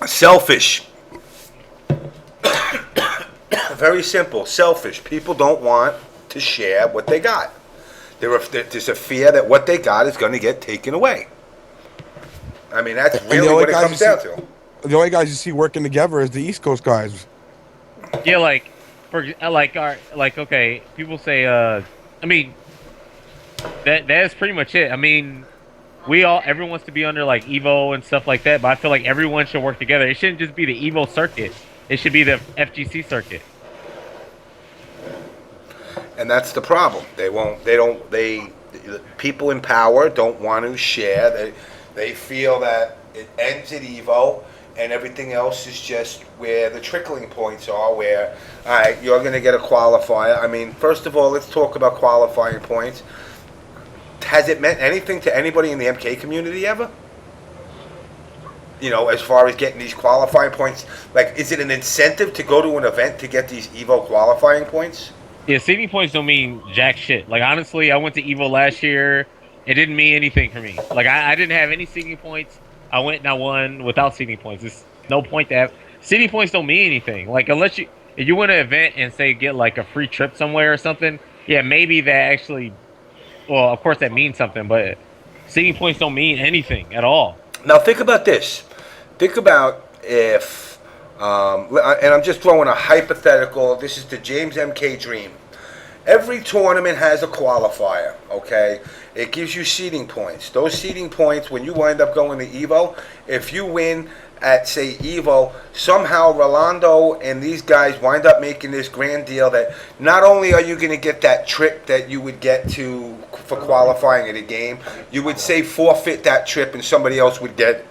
Speaker 1: Selfish. Very simple. Selfish. People don't want to share what they got. There's a fear that what they got is going to get taken away. I mean, that's really what it comes down to.
Speaker 2: The only guys you see working together is the East Coast guys.
Speaker 6: Yeah, okay, people say, I mean, that is pretty much it. I mean, everyone wants to be under like Evo and stuff like that, but I feel like everyone should work together. It shouldn't just be the Evo circuit. It should be the FGC circuit.
Speaker 1: And that's the problem. People in power don't want to share. They feel that it ends at Evo and everything else is just where the trickling points are, where, all right, you're going to get a qualifier. I mean, first of all, let's talk about qualifying points. Has it meant anything to anybody in the MK community ever? You know, as far as getting these qualifying points, like, is it an incentive to go to an event to get these Evo qualifying points?
Speaker 6: Yeah, seeding points don't mean jack shit. Like, honestly, I went to Evo last year. It didn't mean anything for me. Like, I didn't have any seeding points. I went and I won without seeding points. There's no point to have. Seeding points don't mean anything. Like, if you win an event and say get like a free trip somewhere or something, yeah, maybe that actually, well, of course that means something, but seeding points don't mean anything at all.
Speaker 1: Now think about this. Think about if, and I'm just throwing a hypothetical, this is the JamessMK dream. Every tournament has a qualifier, okay? It gives you seeding points. Those seeding points, when you wind up going to Evo, if you win at, say, Evo, somehow Rolando and these guys wind up making this grand deal that not only are you going to get that trip that you would get to for qualifying at a game, you would say forfeit that trip and somebody else would get,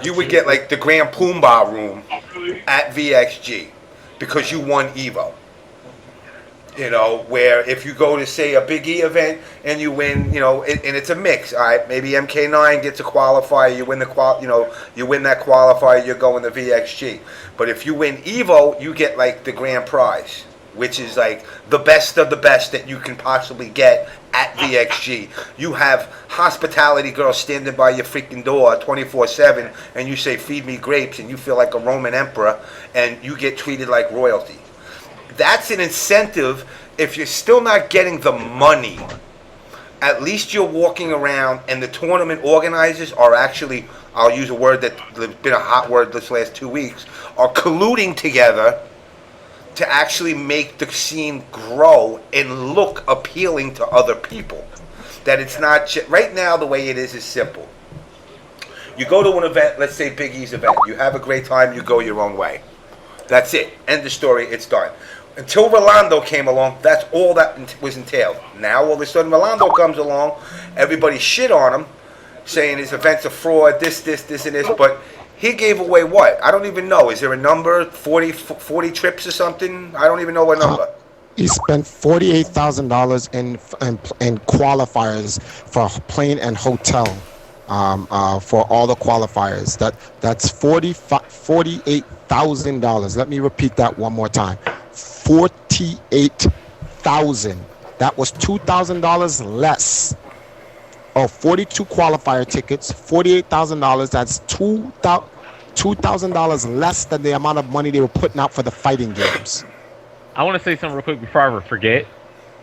Speaker 1: you would get like the Grand Pumbaa room at VXG because you won Evo. You know, where if you go to, say, a Big E event and you win, you know, and it's a mix, all right? Maybe MK9 gets a qualifier, you win you win that qualifier, you're going to VXG. But if you win Evo, you get, like, the grand prize, which is, like, the best of the best that you can possibly get at VXG. You have hospitality girls standing by your freaking door 24/7, and you say, feed me grapes, and you feel like a Roman emperor, and you get treated like royalty. That's an incentive. If you're still not getting the money, at least you're walking around and the tournament organizers are actually, I'll use a word that's been a hot word this last 2 weeks, are colluding together to actually make the scene grow and look appealing to other people. That it's not, right now the way it is simple. You go to an event, let's say Big E's event, you have a great time, you go your own way. That's it. End of story, it's done. Until Rolando came along, that's all that was entailed. Now, all of a sudden, Rolando comes along, everybody shit on him, saying his event's a fraud, this, and this, but he gave away what? I don't even know. Is there a number? 40 trips or something? I don't even know what number.
Speaker 4: He spent $48,000 in qualifiers for plane and hotel for all the qualifiers. That's $48,000. Let me repeat that one more time. 48,000. That was $2,000 less. 42 qualifier tickets, $48,000. That's $2,000 less than the amount of money they were putting out for the fighting games.
Speaker 6: I want to say something real quick before I forget.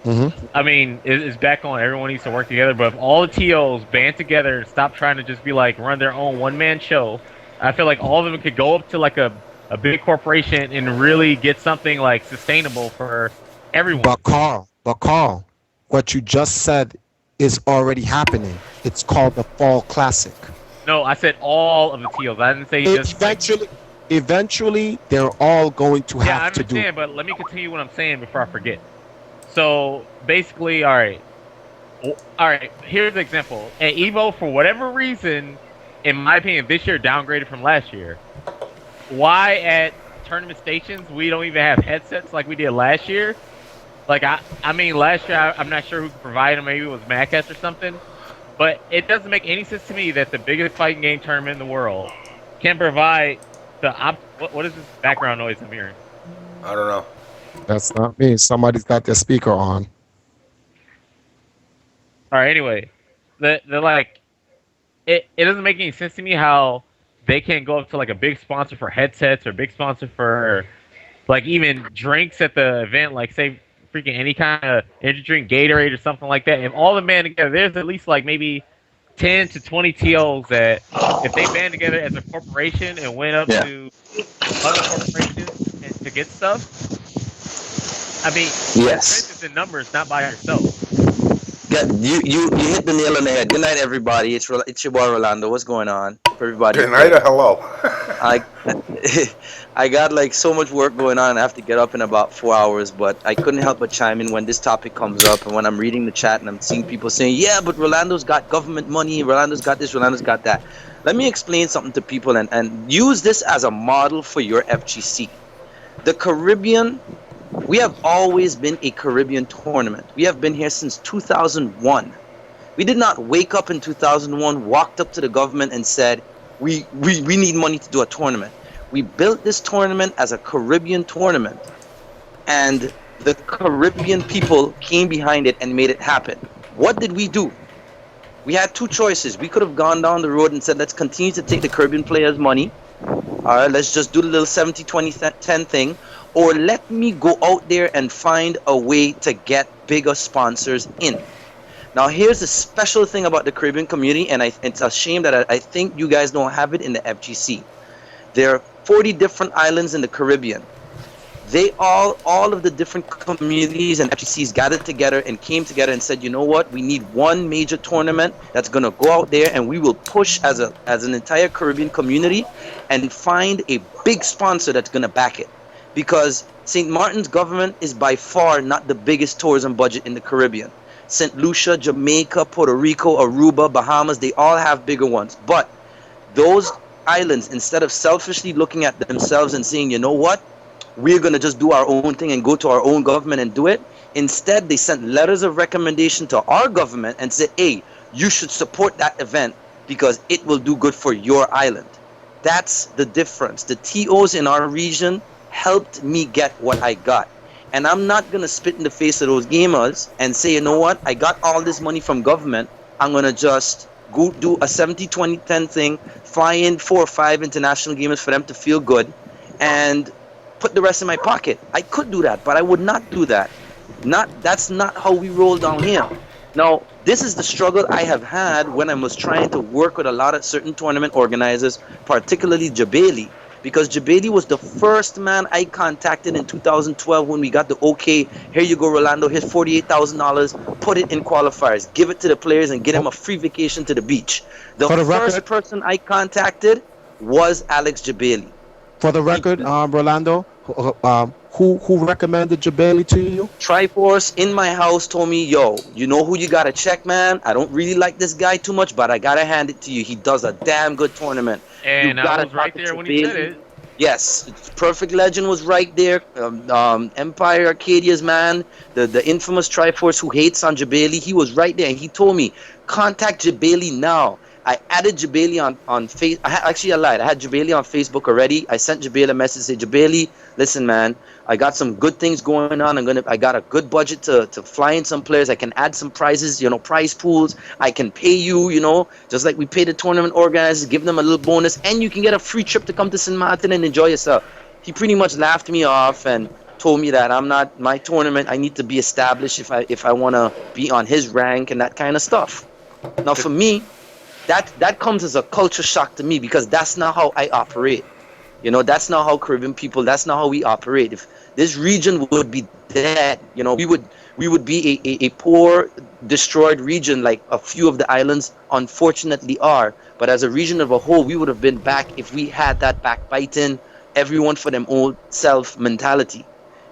Speaker 4: Mm-hmm.
Speaker 6: I mean, it's back on. Everyone needs to work together. But if all the TOs band together and stop trying to just be like run their own one-man show, I feel like all of them could go up to like a big corporation and really get something like sustainable for everyone.
Speaker 4: But Carl, what you just said is already happening. It's called the Fall Classic.
Speaker 6: No, I said all of the TOs. I didn't say just.
Speaker 4: Eventually, they're all going to have to do.
Speaker 6: Yeah, I understand, but let me continue what I'm saying before I forget. So basically, all right. Here's the example. At Evo, for whatever reason, in my opinion, this year downgraded from last year. Why at tournament stations we don't even have headsets like we did last year? Like I mean, last year I'm not sure who could provide them. Maybe it was MACAS or something. But it doesn't make any sense to me that the biggest fighting game tournament in the world can provide the what is this background noise I'm hearing?
Speaker 1: I don't know.
Speaker 4: That's not me. Somebody's got their speaker on.
Speaker 6: All right. Anyway, they're like, it doesn't make any sense to me how they can't go up to like a big sponsor for headsets or big sponsor for like even drinks at the event, like say freaking any kind of energy drink, Gatorade or something like that. If all the band together, there's at least like maybe 10 to 20 TOs that if they band together as a corporation and went up to other corporations and to get stuff. I mean, strength is in numbers, not by yourself.
Speaker 8: Yeah, you hit the nail on the head. Good night, everybody. It's your boy Rolando. What's going on? Everybody.
Speaker 1: Good night or hello.
Speaker 8: I got like so much work going on. I have to get up in about 4 hours, but I couldn't help but chime in when this topic comes up and when I'm reading the chat and I'm seeing people saying, yeah, but Rolando's got government money, Rolando's got this, Rolando's got that. Let me explain something to people and use this as a model for your FGC. The Caribbean, we have always been a Caribbean tournament. We have been here since 2001. We did not wake up in 2001, walked up to the government and said, we need money to do a tournament. We built this tournament as a Caribbean tournament, and the Caribbean people came behind it and made it happen. What did we do? We had two choices. We could have gone down the road and said, let's continue to take the Caribbean players' money. All right, let's just do the little 70-20-10 thing. Or let me go out there and find a way to get bigger sponsors in. Now, here's the special thing about the Caribbean community, and it's a shame that I think you guys don't have it in the FGC. There are 40 different islands in the Caribbean. all of the different communities and FGCs gathered together and came together and said, you know what, we need one major tournament that's gonna go out there, and we will push as an entire Caribbean community and find a big sponsor that's gonna back it, because St. Martin's government is by far not the biggest tourism budget in the Caribbean. St. Lucia, Jamaica, Puerto Rico, Aruba, Bahamas, they all have bigger ones, but those islands, instead of selfishly looking at themselves and saying, you know what, we're going to just do our own thing and go to our own government and do it. Instead, they sent letters of recommendation to our government and said, hey, you should support that event because it will do good for your island. That's the difference. The TOs in our region helped me get what I got. And I'm not going to spit in the face of those gamers and say, you know what, I got all this money from government. I'm going to just go do a 70-20-10 thing, fly in 4 or 5 international gamers for them to feel good, and put the rest in my pocket. I could do that, but I would not do that. That's not how we roll down here. Now, this is the struggle I have had when I was trying to work with a lot of certain tournament organizers, particularly Jabali, because Jabali was the first man I contacted in 2012 when we got the okay, here you go, Rolando, here's $48,000, put it in qualifiers, give it to the players and get them a free vacation to the beach. The first person I contacted was Alex Jabali.
Speaker 9: For the record, Rolando, who recommended Jabali to you?
Speaker 8: Triforce in my house told me, yo, you know who you gotta check, man? I don't really like this guy too much, but I gotta hand it to you. He does a damn good tournament.
Speaker 6: And I was right there when he said it.
Speaker 8: Yes, Perfect Legend was right there. Empire Arcadia's man, the infamous Triforce who hates on Jabali, he was right there. And he told me, contact Jabali now. I added Jabali on Facebook. Actually, I lied. I had Jabali on Facebook already. I sent Jabali a message, say, Jabali, listen, man, I got some good things going on. I got a good budget to fly in some players. I can add some prizes, prize pools. I can pay you, just like we pay the tournament organizers, give them a little bonus, and you can get a free trip to come to St. Martin and enjoy yourself. He pretty much laughed me off and told me that I'm not my tournament. I need to be established if I want to be on his rank and that kind of stuff. Now, for me, that comes as a culture shock to me because that's not how I operate. That's not how Caribbean people, that's not how we operate. If this region would be dead, we would be a poor, destroyed region like a few of the islands unfortunately are. But as a region of a whole, we would have been back if we had that backbiting, everyone for them old self mentality.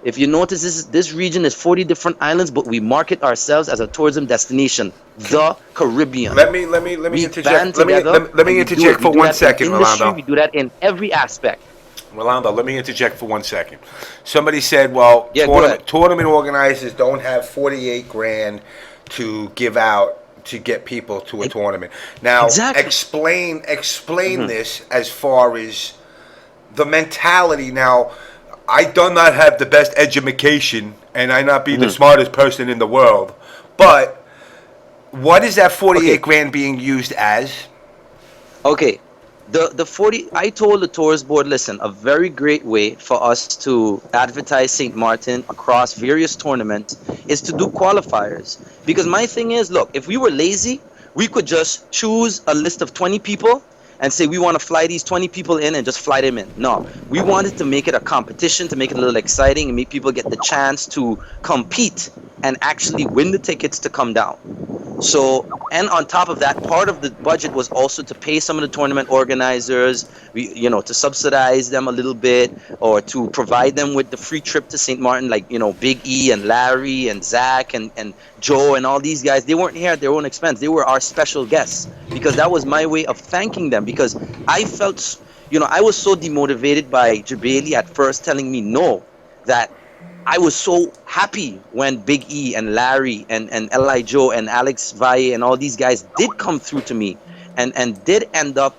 Speaker 8: If you notice, this region is 40 different islands, but we market ourselves as a tourism destination, the Caribbean.
Speaker 1: Let me interject. Let me interject for 1 second, Rolando.
Speaker 8: We do that in every aspect.
Speaker 1: Rolando, let me interject for 1 second. Somebody said, well, tournament organizers don't have 48 grand to give out to get people to a tournament. Now, explain this as far as the mentality. Now, I do not have the best education, and I not be the smartest person in the world. But what is that 48 grand being used as?
Speaker 8: Okay, the 40. I told the tourist board, listen, a very great way for us to advertise St. Martin across various tournaments is to do qualifiers. Because my thing is, look, if we were lazy, we could just choose a list of 20 people and say we want to fly these 20 people in and just fly them in. No, we wanted to make it a competition, to make it a little exciting and make people get the chance to compete and actually win the tickets to come down. So, and on top of that, part of the budget was also to pay some of the tournament organizers, to subsidize them a little bit, or to provide them with the free trip to St. Martin, like, Big E and Larry and Zach and Joe and all these guys. They weren't here at their own expense. They were our special guests, because that was my way of thanking them, because I felt, I was so demotivated by Jabali at first telling me no, that I was so happy when Big E and Larry and L.I. Joe and Alex Valle and all these guys did come through to me and did end up,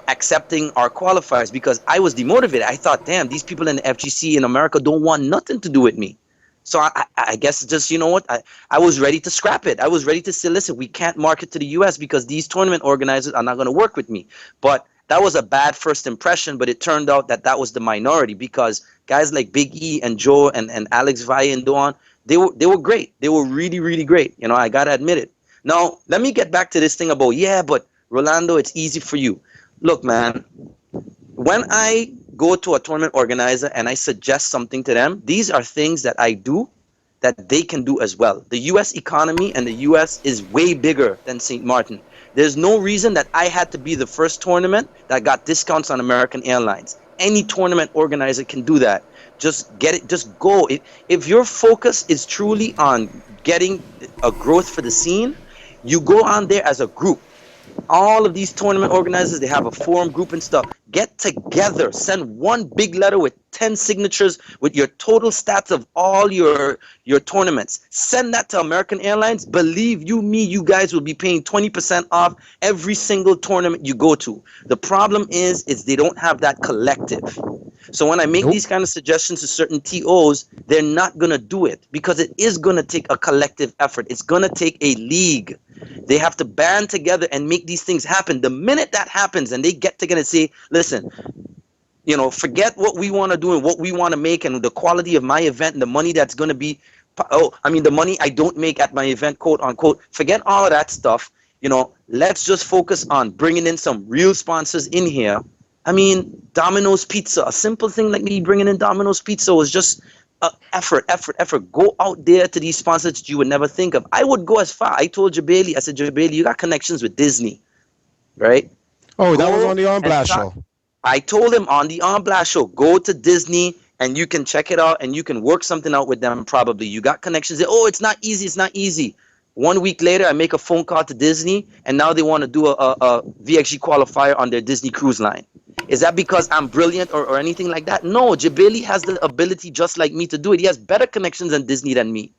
Speaker 8: accepting our qualifiers, because I was demotivated. I thought, damn, these people in the FGC in America don't want nothing to do with me. So I guess just, I was ready to scrap it. I was ready to say, listen, we can't market to the U.S. because these tournament organizers are not going to work with me. But that was a bad first impression, but it turned out that was the minority, because guys like Big E and Joe and Alex Valle and Doan, they were great. They were really, really great. I got to admit it. Now, let me get back to this thing about, but Rolando, it's easy for you. Look, man, when I go to a tournament organizer and I suggest something to them, these are things that I do that they can do as well. The US economy and the US is way bigger than St. Martin. There's no reason that I had to be the first tournament that got discounts on American Airlines. Any tournament organizer can do that. Just get it, just go. If your focus is truly on getting a growth for the scene, you go on there as a group. All of these tournament organizers, they have a forum group and stuff. Get together, send one big letter with 10 signatures with your total stats of all your tournaments. Send that to American Airlines. Believe you me, you guys will be paying 20% off every single tournament you go to. The problem is they don't have that collective. So when I make these kind of suggestions to certain TOs, they're not going to do it because it is going to take a collective effort. It's going to take a league. They have to band together and make these things happen. The minute that happens and they get together and say, listen, you know, forget what we want to do and what we want to make and the quality of my event and the money that's going to be, the money I don't make at my event, quote unquote, forget all of that stuff. You know, let's just focus on bringing in some real sponsors in here. I mean, Domino's Pizza, a simple thing like me bringing in Domino's Pizza was just effort. Go out there to these sponsors that you would never think of. I would go as far. I told Jabali, I said, Jabali, you got connections with Disney, right?
Speaker 9: Oh, that was on the On Blast show.
Speaker 8: I told him on the On Blast show, go to Disney and you can check it out and you can work something out with them probably. You got connections. Oh, it's not easy. 1 week later, I make a phone call to Disney and now they want to do a VXG qualifier on their Disney cruise line. Is that because I'm brilliant or anything like that? No, Jabali has the ability just like me to do it. He has better connections than Disney than me.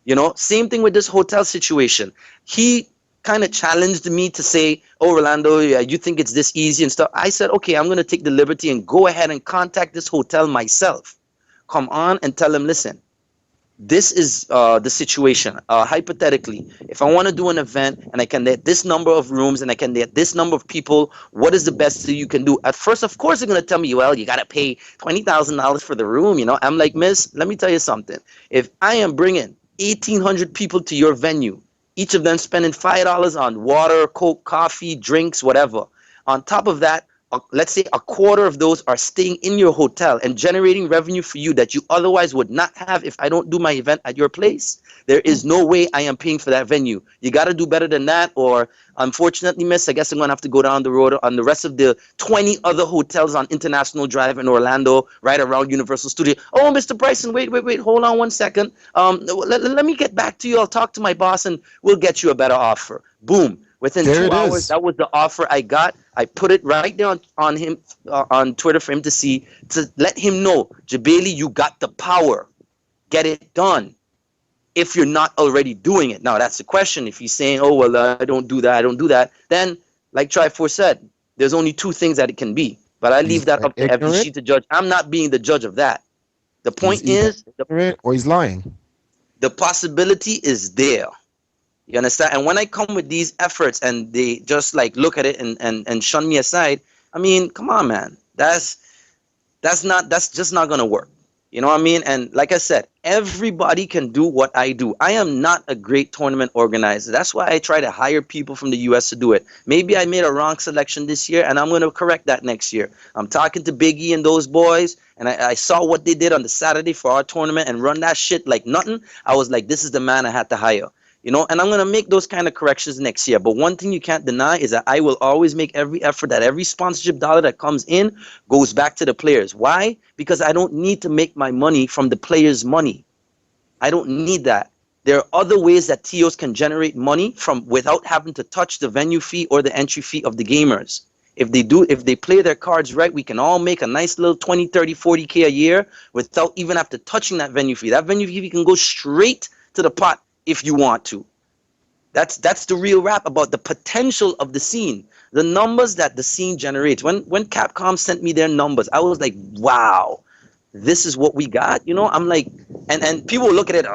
Speaker 8: You know, same thing with this hotel situation. He kind of challenged me to say, oh, Rolando, yeah, you think it's this easy and stuff. I said, okay, I'm going to take the liberty and go ahead and contact this hotel myself. Come on and tell them, listen, this is the situation. Hypothetically, if I want to do an event and I can get this number of rooms and I can get this number of people, what is the best thing you can do? At first, of course, they're going to tell me, well, you got to pay $20,000 for the room. You know, I'm like, miss, let me tell you something. If I am bringing 1,800 people to your venue, each of them spending $5 on water, Coke, coffee, drinks, whatever. On top of that, let's say a quarter of those are staying in your hotel and generating revenue for you that you otherwise would not have if I don't do my event at your place. There is no way I am paying for that venue. You got to do better than that, or unfortunately, miss, I guess I'm going to have to go down the road on the rest of the 20 other hotels on International Drive in Orlando, right around Universal Studio. Oh, Mr. Brison, wait, hold on 1 second. Let me get back to you. I'll talk to my boss and we'll get you a better offer. Boom. Within 2 hours, that was the offer I got. I put it right there on him on Twitter for him to see, to let him know, Jabali, you got the power. Get it done. If you're not already doing it. Now, that's the question. If he's saying, oh, well, I don't do that, then, like Triforce said, there's only 2 things that it can be. But I leave that up to FBC to judge. I'm not being the judge of that. The point is,
Speaker 9: or he's lying.
Speaker 8: The possibility is there. You understand? And when I come with these efforts and they just like look at it and shun me aside, I mean, come on, man. That's just not gonna work. You know what I mean? And like I said, everybody can do what I do. I am not a great tournament organizer. That's why I try to hire people from the US to do it. Maybe I made a wrong selection this year and I'm gonna correct that next year. I'm talking to Biggie and those boys, and I saw what they did on the Saturday for our tournament and run that shit like nothing. I was like, this is the man I had to hire. You know, and I'm going to make those kind of corrections next year. But one thing you can't deny is that I will always make every effort that every sponsorship dollar that comes in goes back to the players. Why? Because I don't need to make my money from the players' money. I don't need that. There are other ways that TOs can generate money from without having to touch the venue fee or the entry fee of the gamers. If they play their cards right, we can all make a nice little 20, 30, 40K a year without even after touching that venue fee. That venue fee can go straight to the pot if you want to. That's the real rap about the potential of the scene, the numbers that the scene generates. When Capcom sent me their numbers, I was like, wow, this is what we got. You know, I'm like, and people look at it,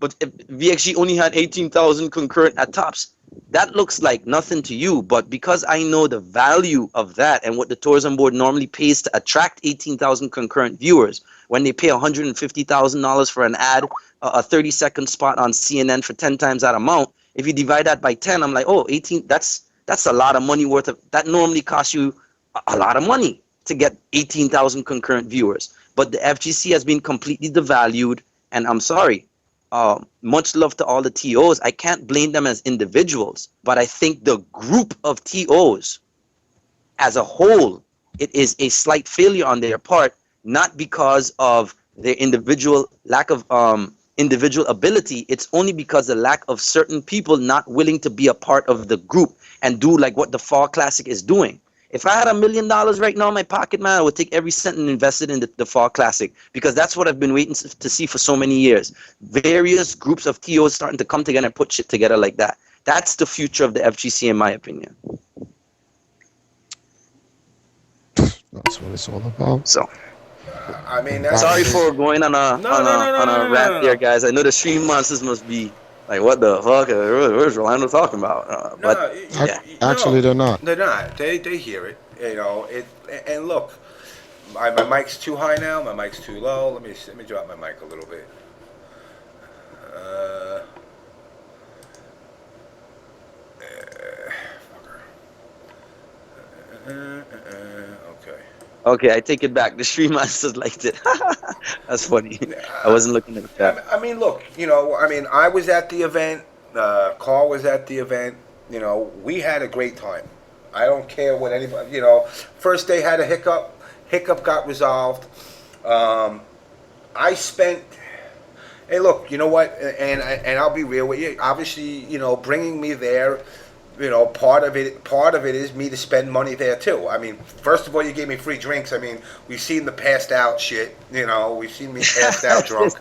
Speaker 8: but if VXG only had 18,000 concurrent at tops. That looks like nothing to you, but because I know the value of that and what the tourism board normally pays to attract 18,000 concurrent viewers, when they pay $150,000 for an ad, a 30-second spot on CNN for 10 times that amount, if you divide that by 10, I'm like, oh, 18, that's a lot of money worth of, that normally costs you a lot of money. to get 18,000 concurrent viewers. But the FGC has been completely devalued, and I'm sorry. Much love to all the TOs. I can't blame them as individuals, but I think the group of TOs as a whole, it is a slight failure on their part, not because of their individual lack of individual ability. It's only because the lack of certain people not willing to be a part of the group and do like what the Fall Classic is doing. If I had $1 million right now in my pocket, man, I would take every cent and invest it in the Fall Classic, because that's what I've been waiting to see for so many years. Various groups of TOs starting to come together and put shit together like that. That's the future of the FGC, in my opinion.
Speaker 9: That's what it's all about.
Speaker 8: So,
Speaker 1: I mean, that's
Speaker 8: sorry for going on a rant there, guys. I know the stream monsters must be like, what the fuck? Where's Rolando talking about? But yeah.
Speaker 4: Actually, they're not.
Speaker 1: They're not. They hear it. You know it. And look, my mic's too high now. My mic's too low. Let me drop my mic a little bit. Okay.
Speaker 8: Okay, I take it back. The stream masters liked it. That's funny. I wasn't looking at that.
Speaker 1: I mean, look. You know, I mean, I was at the event. Carl was at the event. You know, we had a great time. I don't care what anybody. You know, first day had a hiccup. Hiccup got resolved. I spent. Hey, look. You know what? And I'll be real with you. Obviously, you know, bringing me there. You know, part of it is me to spend money there too. I mean, first of all, you gave me free drinks. I mean, we've seen the passed out shit. You know, we've seen me passed out drunk.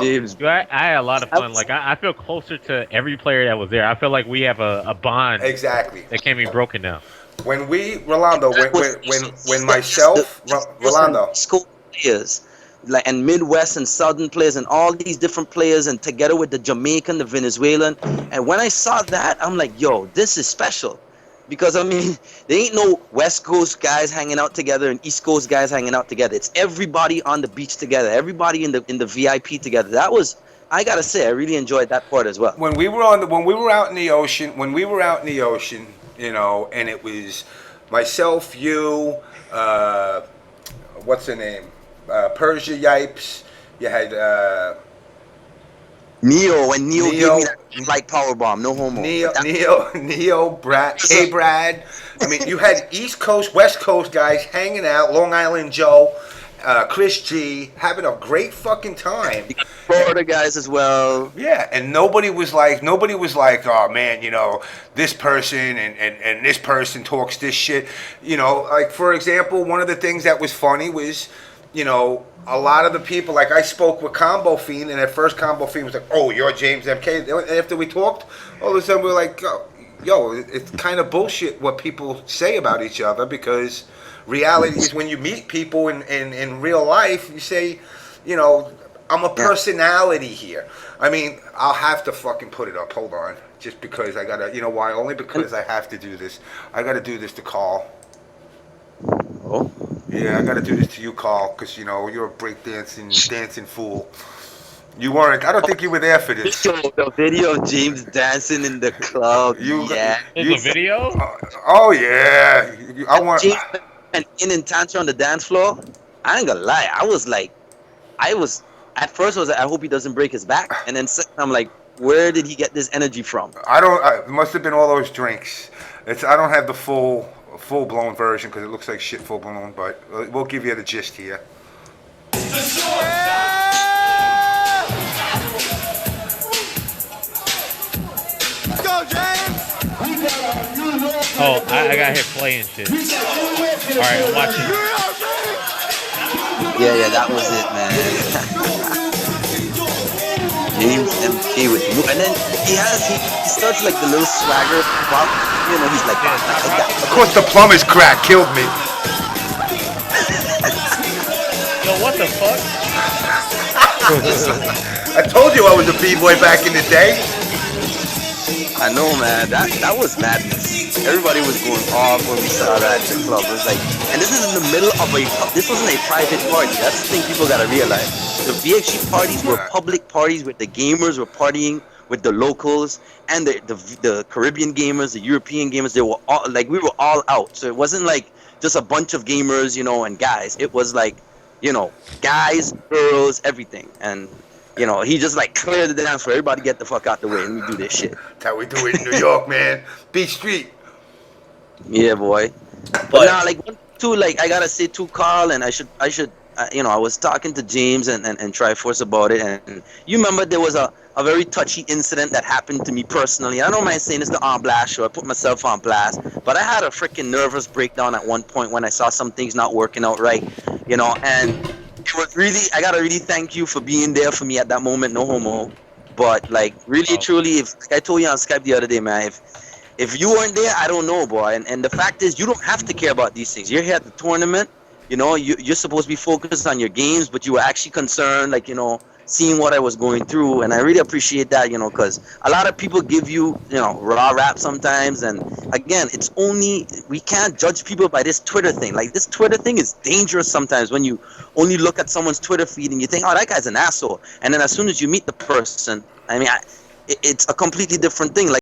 Speaker 8: James,
Speaker 6: Dude, I had a lot of fun. Like I feel closer to every player that was there. I feel like we have a bond
Speaker 1: Exactly.
Speaker 6: that can't be broken now.
Speaker 1: When Rolando, when myself, Rolando,
Speaker 8: school players, like, and Midwest and Southern players and all these different players, and together with the Jamaican, the Venezuelan, and when I saw that, I'm like, yo, this is special. Because I mean, there ain't no West Coast guys hanging out together and East Coast guys hanging out together. It's everybody on the beach together, everybody in the VIP together. That was, I gotta say, I really enjoyed that part as well.
Speaker 1: when we were out in the ocean, you know, and it was myself, you, what's her name, Persia Yipes. You had
Speaker 8: Neo gave me that like power bomb, no homo.
Speaker 1: Neo, Brad, K-Brad. I mean, you had East Coast, West Coast guys hanging out, Long Island Joe, Chris G, having a great fucking time.
Speaker 8: Florida guys as well.
Speaker 1: Yeah, and nobody was like, oh man, you know, this person and this person talks this shit. You know, like for example, one of the things that was funny was, you know, a lot of the people, like I spoke with Combo Fiend, and at first Combo Fiend was like, oh, you're JamessMK. And after we talked, all of a sudden we were like, yo, it's kind of bullshit what people say about each other, because reality is when you meet people in real life, you say, you know, I'm a personality here. I mean, I'll have to fucking put it up. Hold on. Just because I gotta, you know why? Only because I have to do this. I gotta do this to Carl.
Speaker 8: Oh.
Speaker 1: Yeah, I gotta do this to you, Carl, because you know you're a dancing fool. You weren't. I don't think you were there for this.
Speaker 8: The video of James dancing in the club.
Speaker 6: There's a video?
Speaker 1: Oh yeah. I want.
Speaker 8: James and in Tantra on the dance floor. I ain't gonna lie. I was at first I was like, I hope he doesn't break his back, and then second, I'm like, where did he get this energy from?
Speaker 1: It must have been all those drinks. I don't have the full-blown version because it looks like shit full-blown, but we'll give you the gist here.
Speaker 6: Oh, I got hit playing shit. Alright, I'm watching.
Speaker 8: Yeah, that was it, man. JamessMK with the move, and then he starts like the little swagger pop, you know, he's like that.
Speaker 1: Of course the plumber's crack killed me.
Speaker 6: Yo, what the fuck?
Speaker 1: I told you I was a b-boy back in the day.
Speaker 8: I know, man. That was madness. Everybody was going off when we saw that in the club. It was like, and this is in the middle of this wasn't a private party. That's the thing people gotta realize. The VXG parties were public parties where the gamers were partying with the locals and the Caribbean gamers, the European gamers. They were all like, we were all out. So it wasn't like just a bunch of gamers, you know, and guys. It was like, you know, guys, girls, everything. And, you know, he just like cleared the dance for everybody, get the fuck out the way and we do this shit.
Speaker 1: That's how we do it in New York, man. Beach Street.
Speaker 8: Yeah, boy. But now, like, too, like, I gotta say too, Carl, and I should, you know, I was talking to James and Triforce about it, and you remember there was a very touchy incident that happened to me personally. I don't mind saying it's the on blast show. I put myself on blast, but I had a freaking nervous breakdown at one point when I saw some things not working out right, you know, and it was really, I gotta really thank you for being there for me at that moment, no homo. But, like, really, truly, if like I told you on Skype the other day, man, if you weren't there, I don't know, boy. And the fact is, you don't have to care about these things. You're here at the tournament. You know, you're supposed to be focused on your games, but you were actually concerned, like, you know, seeing what I was going through. And I really appreciate that, you know, because a lot of people give you, you know, raw rap sometimes. And, again, it's only, we can't judge people by this Twitter thing. Like, this Twitter thing is dangerous sometimes when you only look at someone's Twitter feed and you think, oh, that guy's an asshole. And then as soon as you meet the person, I mean, it's a completely different thing. Like,